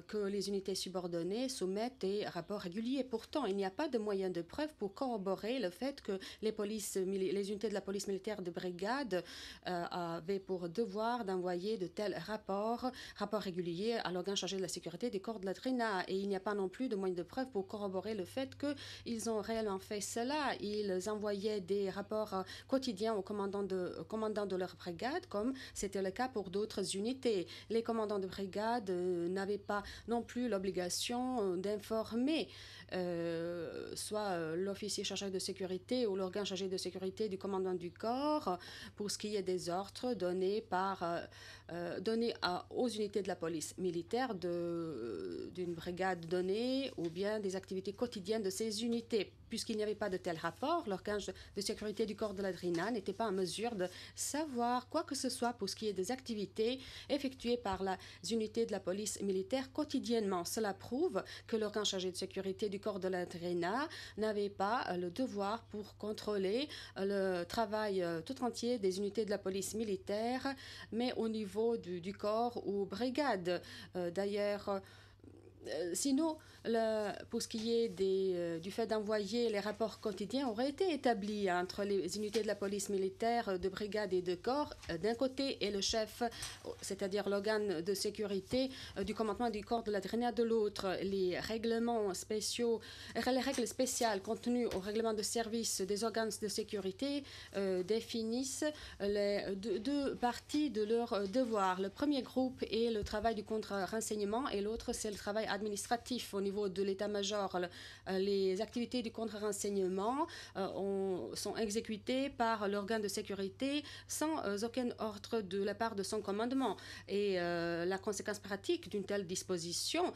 que les unités subordonnées soumettent des rapports réguliers. Pourtant, il n'y a pas de moyen de preuve pour corroborer le fait que les unités de la police militaire de brigade avaient pour devoir d'envoyer de tels rapports réguliers à l'organe chargé de la sécurité des corps de la DRINA. Et il n'y a pas non plus de moyen de preuve pour corroborer le fait qu'ils ont réellement fait cela. Ils envoyaient des rapports quotidiens aux commandants de leur brigade, comme c'était le cas pour d'autres unités. Les commandants de brigade n'avaient pas non plus l'obligation d'informer soit l'officier chargé de sécurité ou l'organe chargé de sécurité du commandant du corps pour ce qui est des ordres donnés aux unités de la police militaire d'une brigade donnée ou bien des activités quotidiennes de ces unités. Puisqu'il n'y avait pas de tel rapport, l'organe de sécurité du corps de la DRINA n'était pas en mesure de savoir quoi que ce soit pour ce qui est des activités effectuées par les unités de la police militaire quotidiennement. Cela prouve que l'organe chargé de sécurité du corps de la DRINA n'avait pas le devoir pour contrôler le travail tout entier des unités de la police militaire, mais au niveau du corps ou brigade. D'ailleurs, sinon, pour ce qui est du fait d'envoyer les rapports quotidiens, aurait été établi entre les unités de la police militaire de brigade et de corps d'un côté et le chef, c'est-à-dire l'organe de sécurité du commandement du corps de la DRINA de l'autre. Les règles spéciales contenues au règlement de service des organes de sécurité définissent les deux parties de leur devoir. Le premier groupe est le travail du contre-renseignement et l'autre c'est le travail administratif au niveau de l'état-major. Les activités du contre-renseignement sont exécutées par l'organe de sécurité sans aucun ordre de la part de son commandement. Et la conséquence pratique d'une telle disposition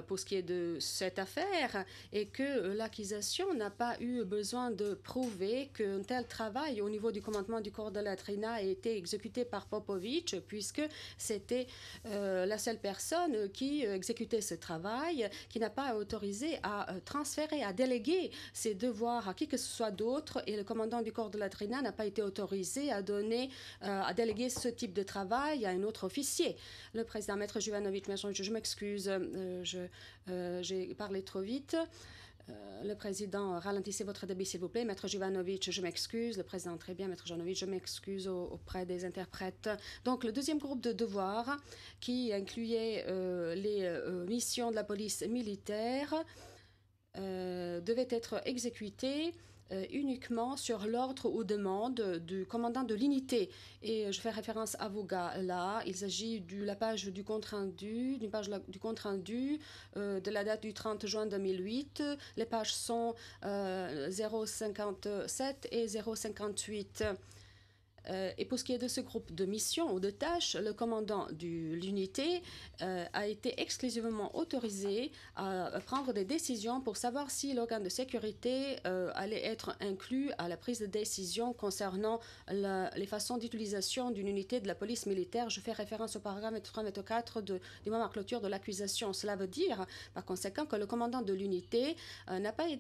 pour ce qui est de cette affaire est que l'accusation n'a pas eu besoin de prouver qu'un tel travail au niveau du commandement du corps de la DRINA a été exécuté par Popovic, puisque c'était la seule personne qui exécutait ce travail, qui n'a pas autorisé à transférer, à déléguer ses devoirs à qui que ce soit d'autre, et le commandant du corps de la DRINA n'a pas été autorisé à déléguer ce type de travail à un autre officier. Le président, Maître Jovanovic, je m'excuse, j'ai parlé trop vite. Le président, ralentissez votre débit, s'il vous plaît. Maître Jovanovic, je m'excuse. Le président, très bien. Maître Jovanovic, je m'excuse auprès des interprètes. Donc, le deuxième groupe de devoirs qui incluait les missions de la police militaire devait être exécuté uniquement sur l'ordre ou demande du commandant de l'unité. Et je fais référence à vos gars là. Il s'agit de la page du compte-rendu, de la date du 30 juin 2008. Les pages sont 057 et 058. Et pour ce qui est de ce groupe de missions ou de tâches, le commandant de l'unité a été exclusivement autorisé à prendre des décisions pour savoir si l'organe de sécurité allait être inclus à la prise de décision concernant les façons d'utilisation d'une unité de la police militaire. Je fais référence au paragraphe 324 du moment à clôture de l'accusation. Cela veut dire, par conséquent, que le commandant de l'unité n'a pas eu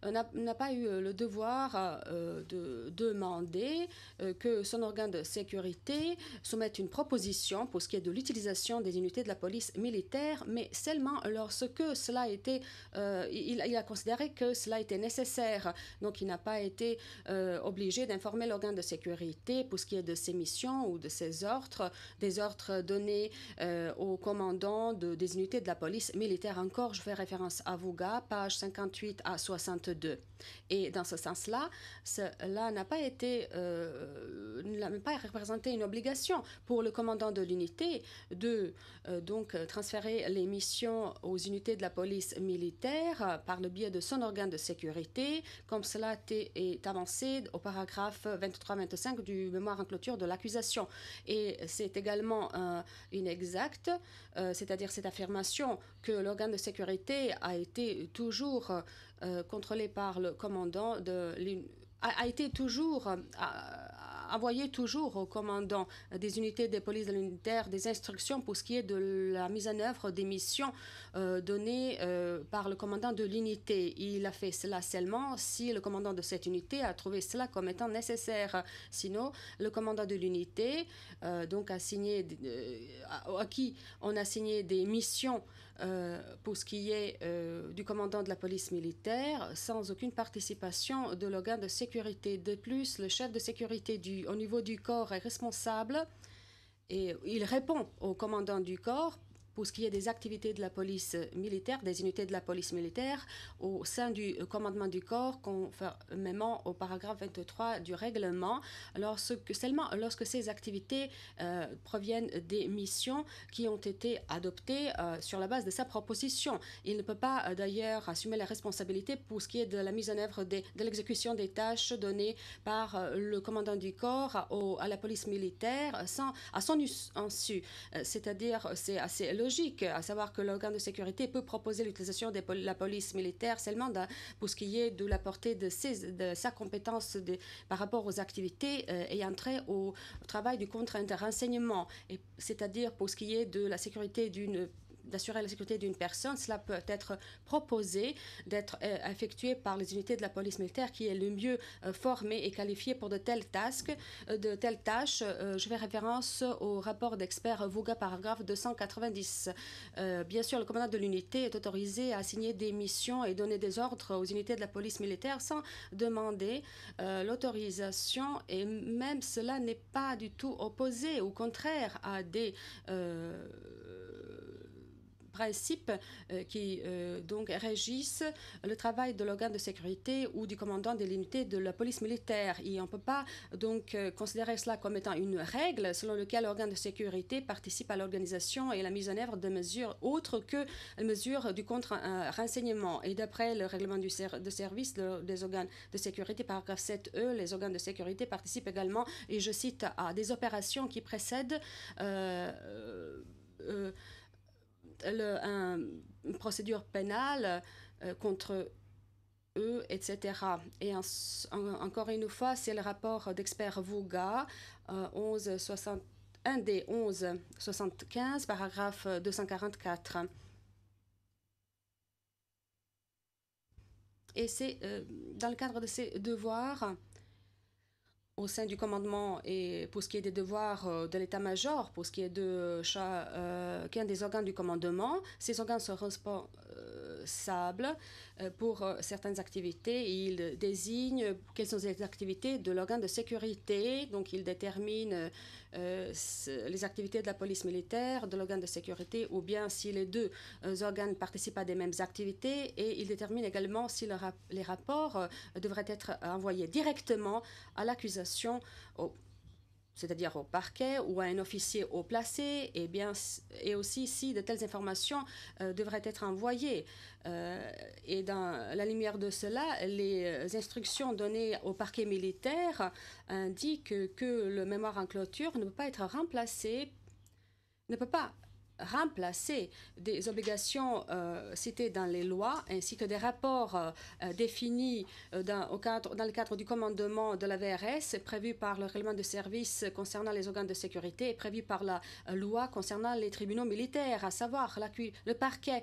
le devoir de demander que que son organe de sécurité soumette une proposition pour ce qui est de l'utilisation des unités de la police militaire, mais seulement lorsque cela était, il a considéré que cela était nécessaire. Donc, il n'a pas été obligé d'informer l'organe de sécurité pour ce qui est de ses missions ou de ses ordres, des ordres donnés au commandant des unités de la police militaire. Encore, je fais référence à Vuga, page 58 à 62. Et dans ce sens-là, cela n'a pas représenté une obligation pour le commandant de l'unité de donc transférer les missions aux unités de la police militaire par le biais de son organe de sécurité, comme cela est avancé au paragraphe 23-25 du mémoire en clôture de l'accusation. Et c'est également inexact, c'est-à-dire cette affirmation que l'organe de sécurité a été toujours contrôlé par le commandant a été toujours envoyé toujours au commandant des unités de police militaire des instructions pour ce qui est de la mise en œuvre des missions données par le commandant de l'unité. Il a fait cela seulement si le commandant de cette unité a trouvé cela comme étant nécessaire. Sinon, le commandant de l'unité donc a signé, à qui on a signé des missions pour ce qui est du commandant de la police militaire, sans aucune participation de l'organe de sécurité. De plus, le chef de sécurité au niveau du corps est responsable et il répond au commandant du corps pour ce qui est des activités de la police militaire, des unités de la police militaire, au sein du commandement du corps, conformément au paragraphe 23 du règlement, seulement lorsque ces activités proviennent des missions qui ont été adoptées sur la base de sa proposition. Il ne peut pas d'ailleurs assumer la responsabilité pour ce qui est de la mise en œuvre de l'exécution des tâches données par le commandant du corps à la police militaire à son insu. C'est-à-dire, c'est assez logique, à savoir que l'organe de sécurité peut proposer l'utilisation de la police militaire seulement pour ce qui est de la portée de sa compétence par rapport aux activités ayant trait au travail du contre-renseignement, c'est-à-dire pour ce qui est de la sécurité d'assurer la sécurité d'une personne, cela peut être proposé d'être effectué par les unités de la police militaire qui est le mieux formé et qualifié pour de telles tâches. Je fais référence au rapport d'expert Vuga, paragraphe 290. Bien sûr, le commandant de l'unité est autorisé à assigner des missions et donner des ordres aux unités de la police militaire sans demander l'autorisation, et même cela n'est pas du tout opposé, au contraire, à des principes qui donc régissent le travail de l'organe de sécurité ou du commandant de l'unité de la police militaire. Et on ne peut pas donc considérer cela comme étant une règle selon laquelle l'organe de sécurité participe à l'organisation et la mise en œuvre de mesures autres que les mesures du contre-renseignement. Et d'après le règlement de service des organes de sécurité, paragraphe 7e, les organes de sécurité participent également, et je cite, à des opérations qui précèdent une procédure pénale contre eux, etc. Et encore une fois, c'est le rapport d'expert Vuga, 1D 1175, paragraphe 244. Et c'est dans le cadre de ces devoirs au sein du commandement, et pour ce qui est des devoirs de l'état-major, pour ce qui est de chacun des organes du commandement, ces organes sont responsables pour certaines activités. Ils désignent quelles sont les activités de l'organe de sécurité. Donc, ils déterminent les activités de la police militaire, de l'organe de sécurité, ou bien si les deux organes participent à des mêmes activités, et ils déterminent également si les rapports devraient être envoyés directement à l'accusation, c'est-à-dire au parquet ou à un officier haut placé, et aussi si de telles informations devraient être envoyées. Et dans la lumière de cela, les instructions données au parquet militaire indiquent que le mémoire en clôture ne peut pas être remplacé, remplacer des obligations citées dans les lois, ainsi que des rapports définis dans le cadre du commandement de la VRS, prévus par le règlement de service concernant les organes de sécurité et prévus par la loi concernant les tribunaux militaires, à savoir le parquet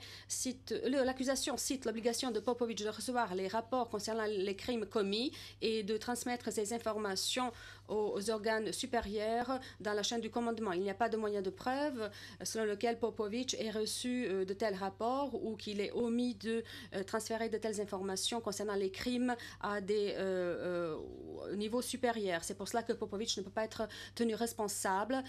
l'accusation cite l'obligation de Popovic de recevoir les rapports concernant les crimes commis et de transmettre ces informations aux organes supérieurs dans la chaîne du commandement. Il n'y a pas de moyen de preuve selon lequel Popovich ait reçu de tels rapports ou qu'il ait omis de transférer de telles informations concernant les crimes à des niveaux supérieurs. C'est pour cela que Popovich ne peut pas être tenu responsable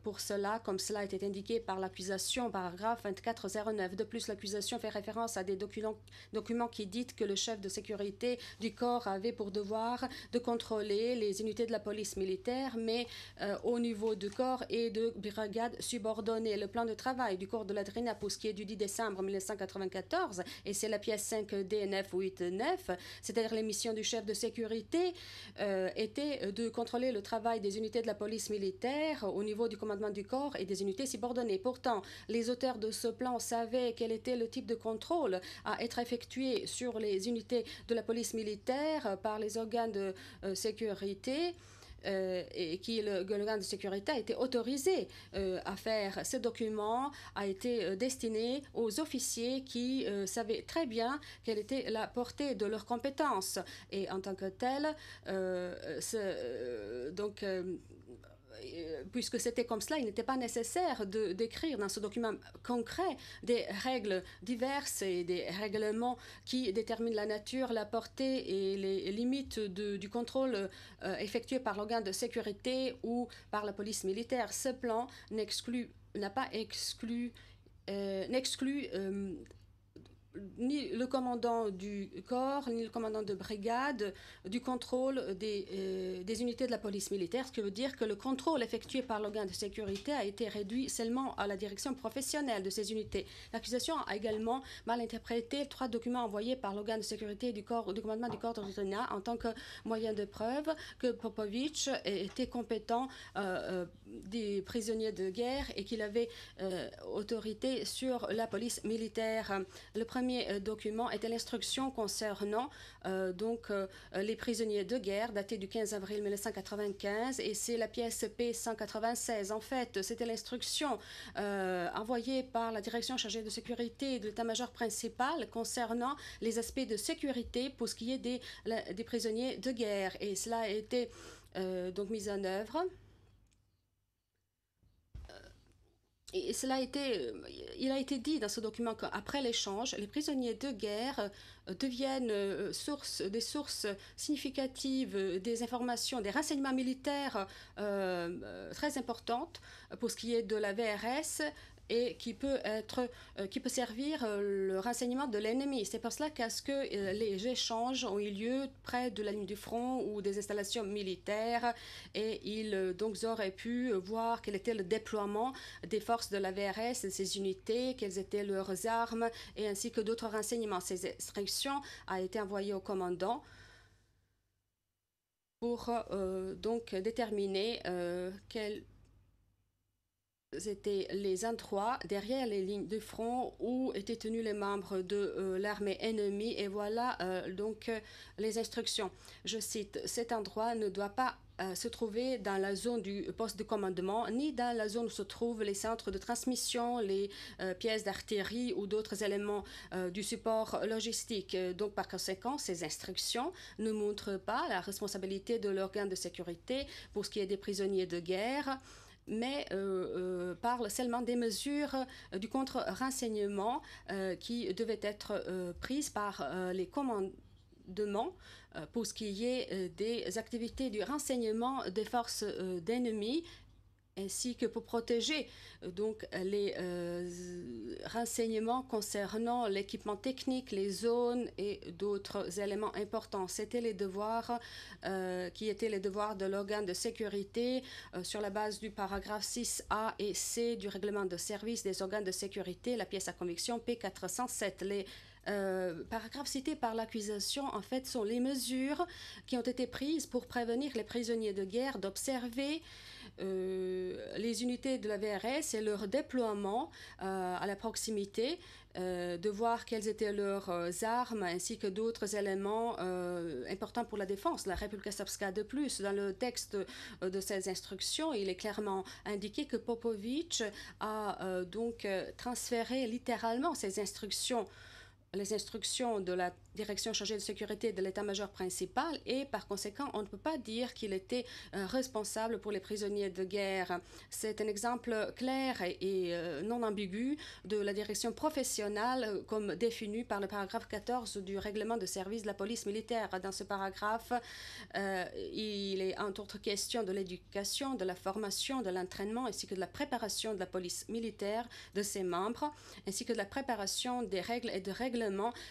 pour cela, comme cela a été indiqué par l'accusation, paragraphe 2409. De plus, l'accusation fait référence à des documents qui disent que le chef de sécurité du corps avait pour devoir de contrôler les unités de la police militaire, mais au niveau du corps et de brigades subordonnées. Le plan de travail du corps de la Drina, pour ce qui est du 10 décembre 1994, et c'est la pièce 5 D989, c'est-à-dire les missions du chef de sécurité, était de contrôler le travail des unités de la police militaire au niveau du commandement du corps et des unités subordonnées. Pourtant, les auteurs de ce plan savaient quel était le type de contrôle à être effectué sur les unités de la police militaire par les organes de sécurité. Et l'organe de sécurité a été autorisé à faire. Ce document a été destiné aux officiers qui savaient très bien quelle était la portée de leurs compétences. Et en tant que tel, puisque c'était comme cela, il n'était pas nécessaire d'écrire dans ce document concret des règles diverses et des règlements qui déterminent la nature, la portée et les limites du contrôle effectué par l'organe de sécurité ou par la police militaire. Ce plan n'exclut ni le commandant du corps, ni le commandant de brigade du contrôle des unités de la police militaire, ce qui veut dire que le contrôle effectué par l'organe de sécurité a été réduit seulement à la direction professionnelle de ces unités. L'accusation a également mal interprété 3 documents envoyés par l'organe de sécurité du commandement du corps de Drina en tant que moyen de preuve que Popovich était compétent des prisonniers de guerre et qu'il avait autorité sur la police militaire. Le premier document était l'instruction concernant les prisonniers de guerre datée du 15 avril 1995 et c'est la pièce P196. En fait, c'était l'instruction envoyée par la direction chargée de sécurité de l'état-major principal concernant les aspects de sécurité pour ce qui est des prisonniers de guerre et cela a été mis en œuvre. Et il a été dit dans ce document qu'après l'échange, les prisonniers de guerre deviennent des sources significatives des informations, des renseignements militaires très importantes pour ce qui est de la VRS et qui peut servir le renseignement de l'ennemi. C'est pour cela que les échanges ont eu lieu près de la ligne du front ou des installations militaires et ils auraient pu voir quel était le déploiement des forces de la VRS, de ces unités, quelles étaient leurs armes et ainsi que d'autres renseignements. Ces instructions ont été envoyées au commandant pour déterminer quels étaient les endroits derrière les lignes de front où étaient tenus les membres de l'armée ennemie et voilà les instructions. Je cite, cet endroit ne doit pas se trouver dans la zone du poste de commandement ni dans la zone où se trouvent les centres de transmission, les pièces d'artillerie ou d'autres éléments du support logistique. Donc par conséquent, ces instructions ne montrent pas la responsabilité de l'organe de sécurité pour ce qui est des prisonniers de guerre, mais parle seulement des mesures du contre-renseignement qui devaient être prises par les commandements pour ce qui est des activités du renseignement des forces d'ennemis ainsi que pour protéger les renseignements concernant l'équipement technique, les zones et d'autres éléments importants. C'était les devoirs qui étaient les devoirs de l'organe de sécurité sur la base du paragraphe 6A et C du règlement de service des organes de sécurité, la pièce à conviction P407. Les paragraphes cités par l'accusation, en fait, sont les mesures qui ont été prises pour prévenir les prisonniers de guerre d'observer les unités de la VRS et leur déploiement à la proximité, de voir quelles étaient leurs armes ainsi que d'autres éléments importants pour la défense. La Republika Srpska, de plus, dans le texte de ces instructions, il est clairement indiqué que Popovich a transféré littéralement ces instructions les instructions de la direction chargée de sécurité de l'état-major principal et par conséquent, on ne peut pas dire qu'il était responsable pour les prisonniers de guerre. C'est un exemple clair et non ambigu de la direction professionnelle comme définie par le paragraphe 14 du règlement de service de la police militaire. Dans ce paragraphe, il est entre autres question de l'éducation, de la formation, de l'entraînement ainsi que de la préparation de la police militaire de ses membres, ainsi que de la préparation des règles et de règlements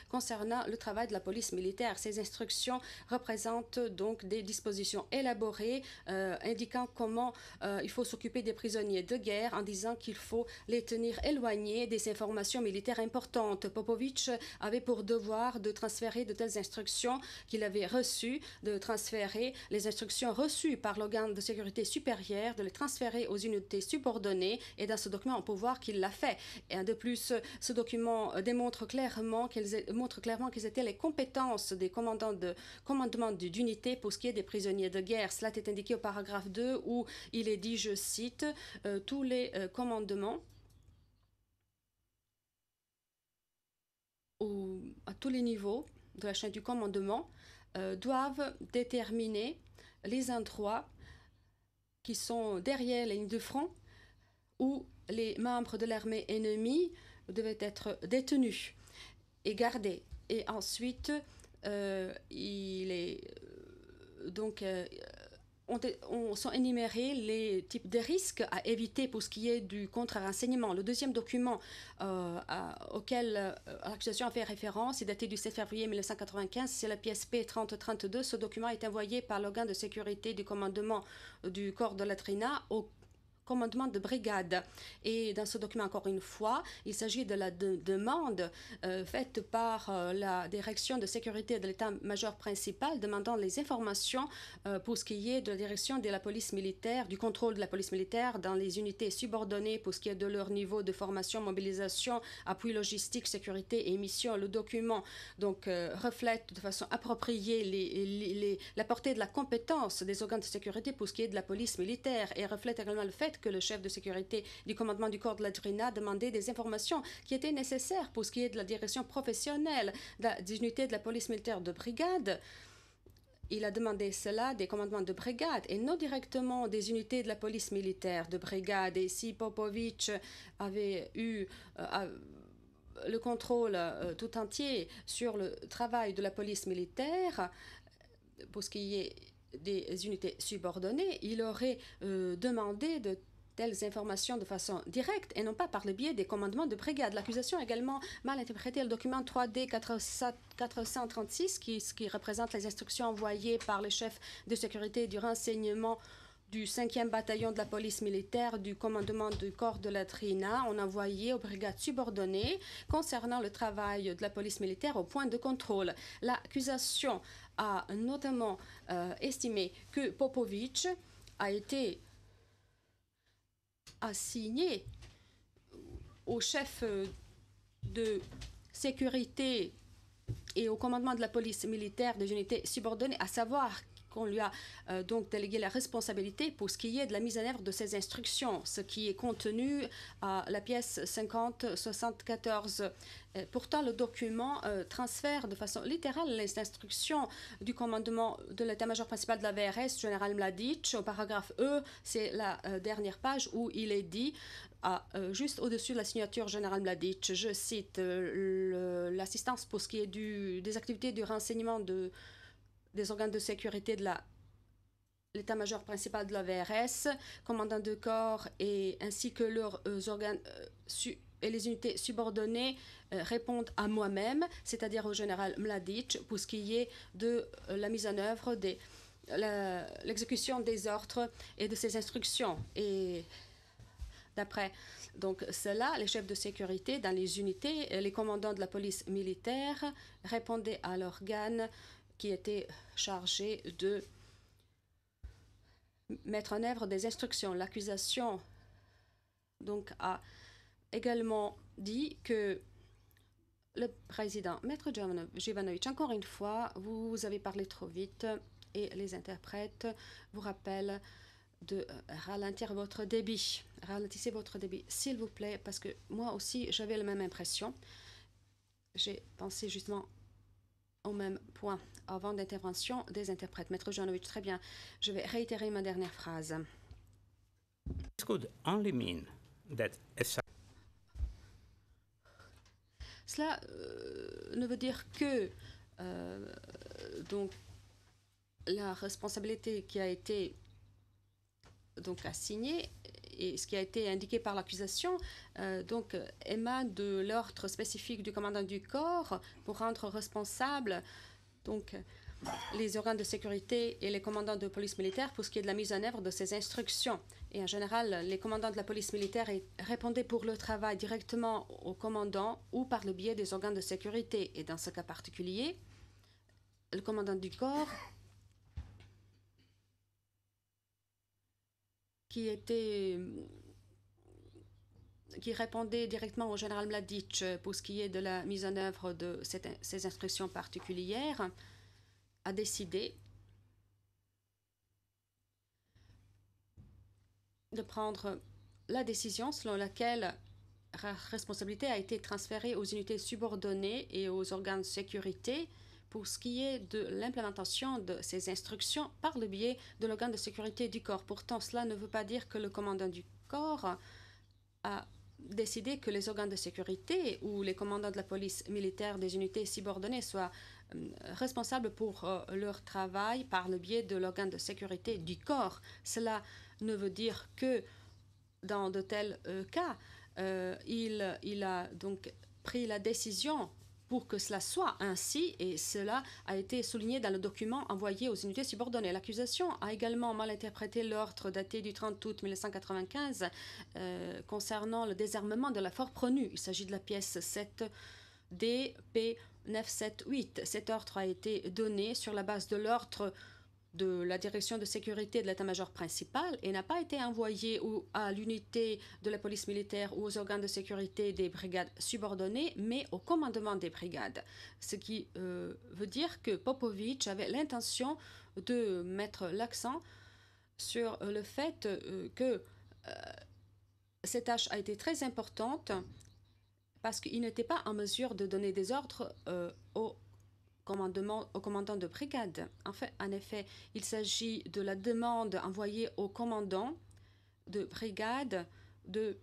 concernant le travail de la police militaire. Ces instructions représentent donc des dispositions élaborées indiquant comment il faut s'occuper des prisonniers de guerre en disant qu'il faut les tenir éloignés des informations militaires importantes. Popovic avait pour devoir de transférer de telles instructions qu'il avait reçues, de transférer les instructions reçues par l'organe de sécurité supérieure, de les transférer aux unités subordonnées et dans ce document, on peut voir qu'il l'a fait. Et de plus, ce document démontre clairement quelles étaient les compétences des commandements d'unité pour ce qui est des prisonniers de guerre. Cela est indiqué au paragraphe 2 où il est dit, je cite, tous les commandements à tous les niveaux de la chaîne du commandement doivent déterminer les endroits qui sont derrière les lignes de front où les membres de l'armée ennemie devaient être détenus et gardés. Et ensuite, sont énumérés les types de risques à éviter pour ce qui est du contre-renseignement. Le deuxième document auquel l'accusation a fait référence est daté du 7 février 1995, c'est la pièce P3032. Ce document est envoyé par l'organe de sécurité du commandement du corps de la Trina au commandement de brigade. Et dans ce document, encore une fois, il s'agit de la demande faite par la direction de sécurité de l'état-major principal demandant les informations pour ce qui est de la direction de la police militaire, du contrôle de la police militaire dans les unités subordonnées pour ce qui est de leur niveau de formation, mobilisation, appui logistique, sécurité et mission. Le document donc reflète de façon appropriée la portée de la compétence des organes de sécurité pour ce qui est de la police militaire et reflète également le fait que le chef de sécurité du commandement du corps de la Trina demandait des informations qui étaient nécessaires pour ce qui est de la direction professionnelle des unités de la police militaire de brigade. Il a demandé cela des commandements de brigade et non directement des unités de la police militaire de brigade. Et si Popovic avait eu le contrôle tout entier sur le travail de la police militaire, pour ce qui est des unités subordonnées, il aurait demandé de telles informations de façon directe et non pas par le biais des commandements de brigade. L'accusation a également mal interprété le document 3D 436 qui représente les instructions envoyées par le chef de sécurité du renseignement du 5e bataillon de la police militaire du commandement du corps de la Trina. On a envoyé aux brigades subordonnées concernant le travail de la police militaire au point de contrôle. L'accusation a notamment estimé que Popovic a été assigné au chef de sécurité et au commandement de la police militaire des unités subordonnées, à savoir qu'on lui a donc délégué la responsabilité pour ce qui est de la mise en œuvre de ces instructions, ce qui est contenu à la pièce 50-74. Pourtant, le document transfère de façon littérale les instructions du commandement de l'état-major principal de la VRS, général Mladic. Au paragraphe E, c'est la dernière page où il est dit, juste au-dessus de la signature général Mladic, je cite l'assistance pour ce qui est des activités du renseignement des organes de sécurité de l'état-major principal de la VRS, commandant de corps ainsi que leurs organes et les unités subordonnées répondent à moi-même, c'est-à-dire au général Mladic, pour ce qui est de la mise en œuvre l'exécution des ordres et de ces instructions. Et d'après donc cela, les chefs de sécurité dans les unités, les commandants de la police militaire répondaient à l'organe qui était chargé de mettre en œuvre des instructions. L'accusation donc a également dit que le président, Maître Jivanovic, encore une fois, vous avez parlé trop vite et les interprètes vous rappellent de ralentir votre débit. Ralentissez votre débit, s'il vous plaît, parce que moi aussi, j'avais la même impression. J'ai pensé justement au même point avant d'intervention des interprètes. Maître Jovanovic, très bien. Je vais réitérer ma dernière phrase. This could only mean that Cela ne veut dire que donc la responsabilité qui a été donc assignée et ce qui a été indiqué par l'accusation donc émane de l'ordre spécifique du commandant du corps pour rendre responsable donc les organes de sécurité et les commandants de police militaire pour ce qui est de la mise en œuvre de ces instructions. Et en général, les commandants de la police militaire répondaient pour le travail directement au commandant ou par le biais des organes de sécurité. Et dans ce cas particulier, le commandant du corps qui répondait directement au général Mladic pour ce qui est de la mise en œuvre de ces instructions particulières, a décidé de prendre la décision selon laquelle la responsabilité a été transférée aux unités subordonnées et aux organes de sécurité pour ce qui est de l'implémentation de ces instructions par le biais de l'organe de sécurité du corps. Pourtant, cela ne veut pas dire que le commandant du corps a décidé que les organes de sécurité ou les commandants de la police militaire des unités subordonnées soient responsables pour leur travail par le biais de l'organe de sécurité du corps. Cela ne veut dire que dans de tels cas, il a donc pris la décision pour que cela soit ainsi, et cela a été souligné dans le document envoyé aux unités subordonnées. L'accusation a également mal interprété l'ordre daté du 30 août 1995 concernant le désarmement de la Fort Pronu. Il s'agit de la pièce 7 DP 978. Cet ordre a été donné sur la base de l'ordre de la direction de sécurité de l'état-major principal et n'a pas été envoyé à l'unité de la police militaire ou aux organes de sécurité des brigades subordonnées, mais au commandement des brigades. Ce qui veut dire que Popovic avait l'intention de mettre l'accent sur le fait que cette tâche a été très importante parce qu'il n'était pas en mesure de donner des ordres au commandant de brigade. En effet, il s'agit de la demande envoyée au commandant de brigade de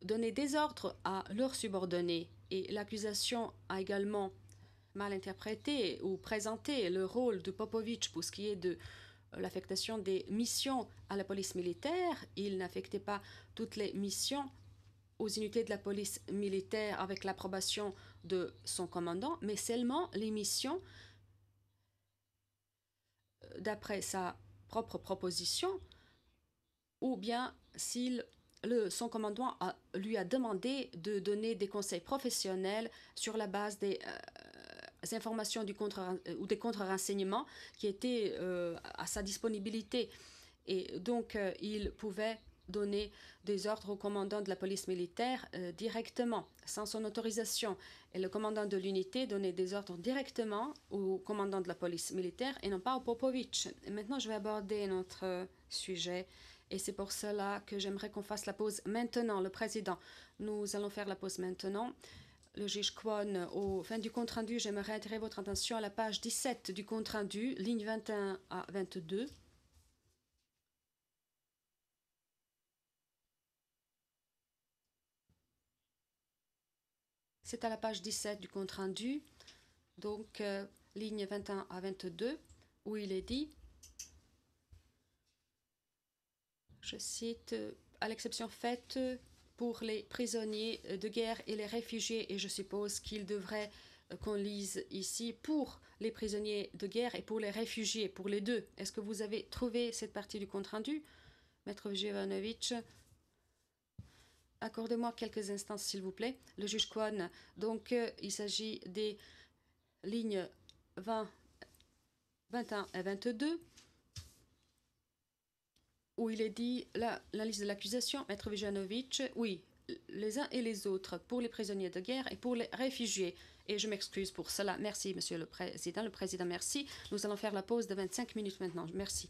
donner des ordres à leurs subordonnés. Et l'accusation a également mal interprété ou présenté le rôle de Popovic pour ce qui est de l'affectation des missions à la police militaire. Il n'affectait pas toutes les missions aux unités de la police militaire avec l'approbation de son commandant, mais seulement les missions d'après sa propre proposition, ou bien s'il son commandant lui a demandé de donner des conseils professionnels sur la base des informations ou des contre-renseignements qui étaient à sa disponibilité. Et donc, il pouvait donner des ordres au commandant de la police militaire directement, sans son autorisation. Et le commandant de l'unité donnait des ordres directement au commandant de la police militaire et non pas au Popovic. Et maintenant, je vais aborder notre sujet. Et c'est pour cela que j'aimerais qu'on fasse la pause maintenant. Le président, nous allons faire la pause maintenant. Le juge Kwon, au fin du compte-rendu, j'aimerais attirer votre attention à la page 17 du compte-rendu, ligne 21 à 22. C'est à la page 17 du compte-rendu, donc ligne 21 à 22, où il est dit, je cite, à l'exception faite pour les prisonniers de guerre et les réfugiés, et je suppose qu'il devrait qu'on lise ici pour les prisonniers de guerre et pour les réfugiés, pour les deux. Est-ce que vous avez trouvé cette partie du compte-rendu, Maître Jovanovic? Accordez-moi quelques instants, s'il vous plaît. Le juge Kwon, donc il s'agit des lignes 20, 21 et 22, où il est dit la liste de l'accusation, Maître Jovanovic, oui, les uns et les autres, pour les prisonniers de guerre et pour les réfugiés. Et je m'excuse pour cela. Merci, Monsieur le Président. Le Président, merci. Nous allons faire la pause de 25 minutes maintenant. Merci.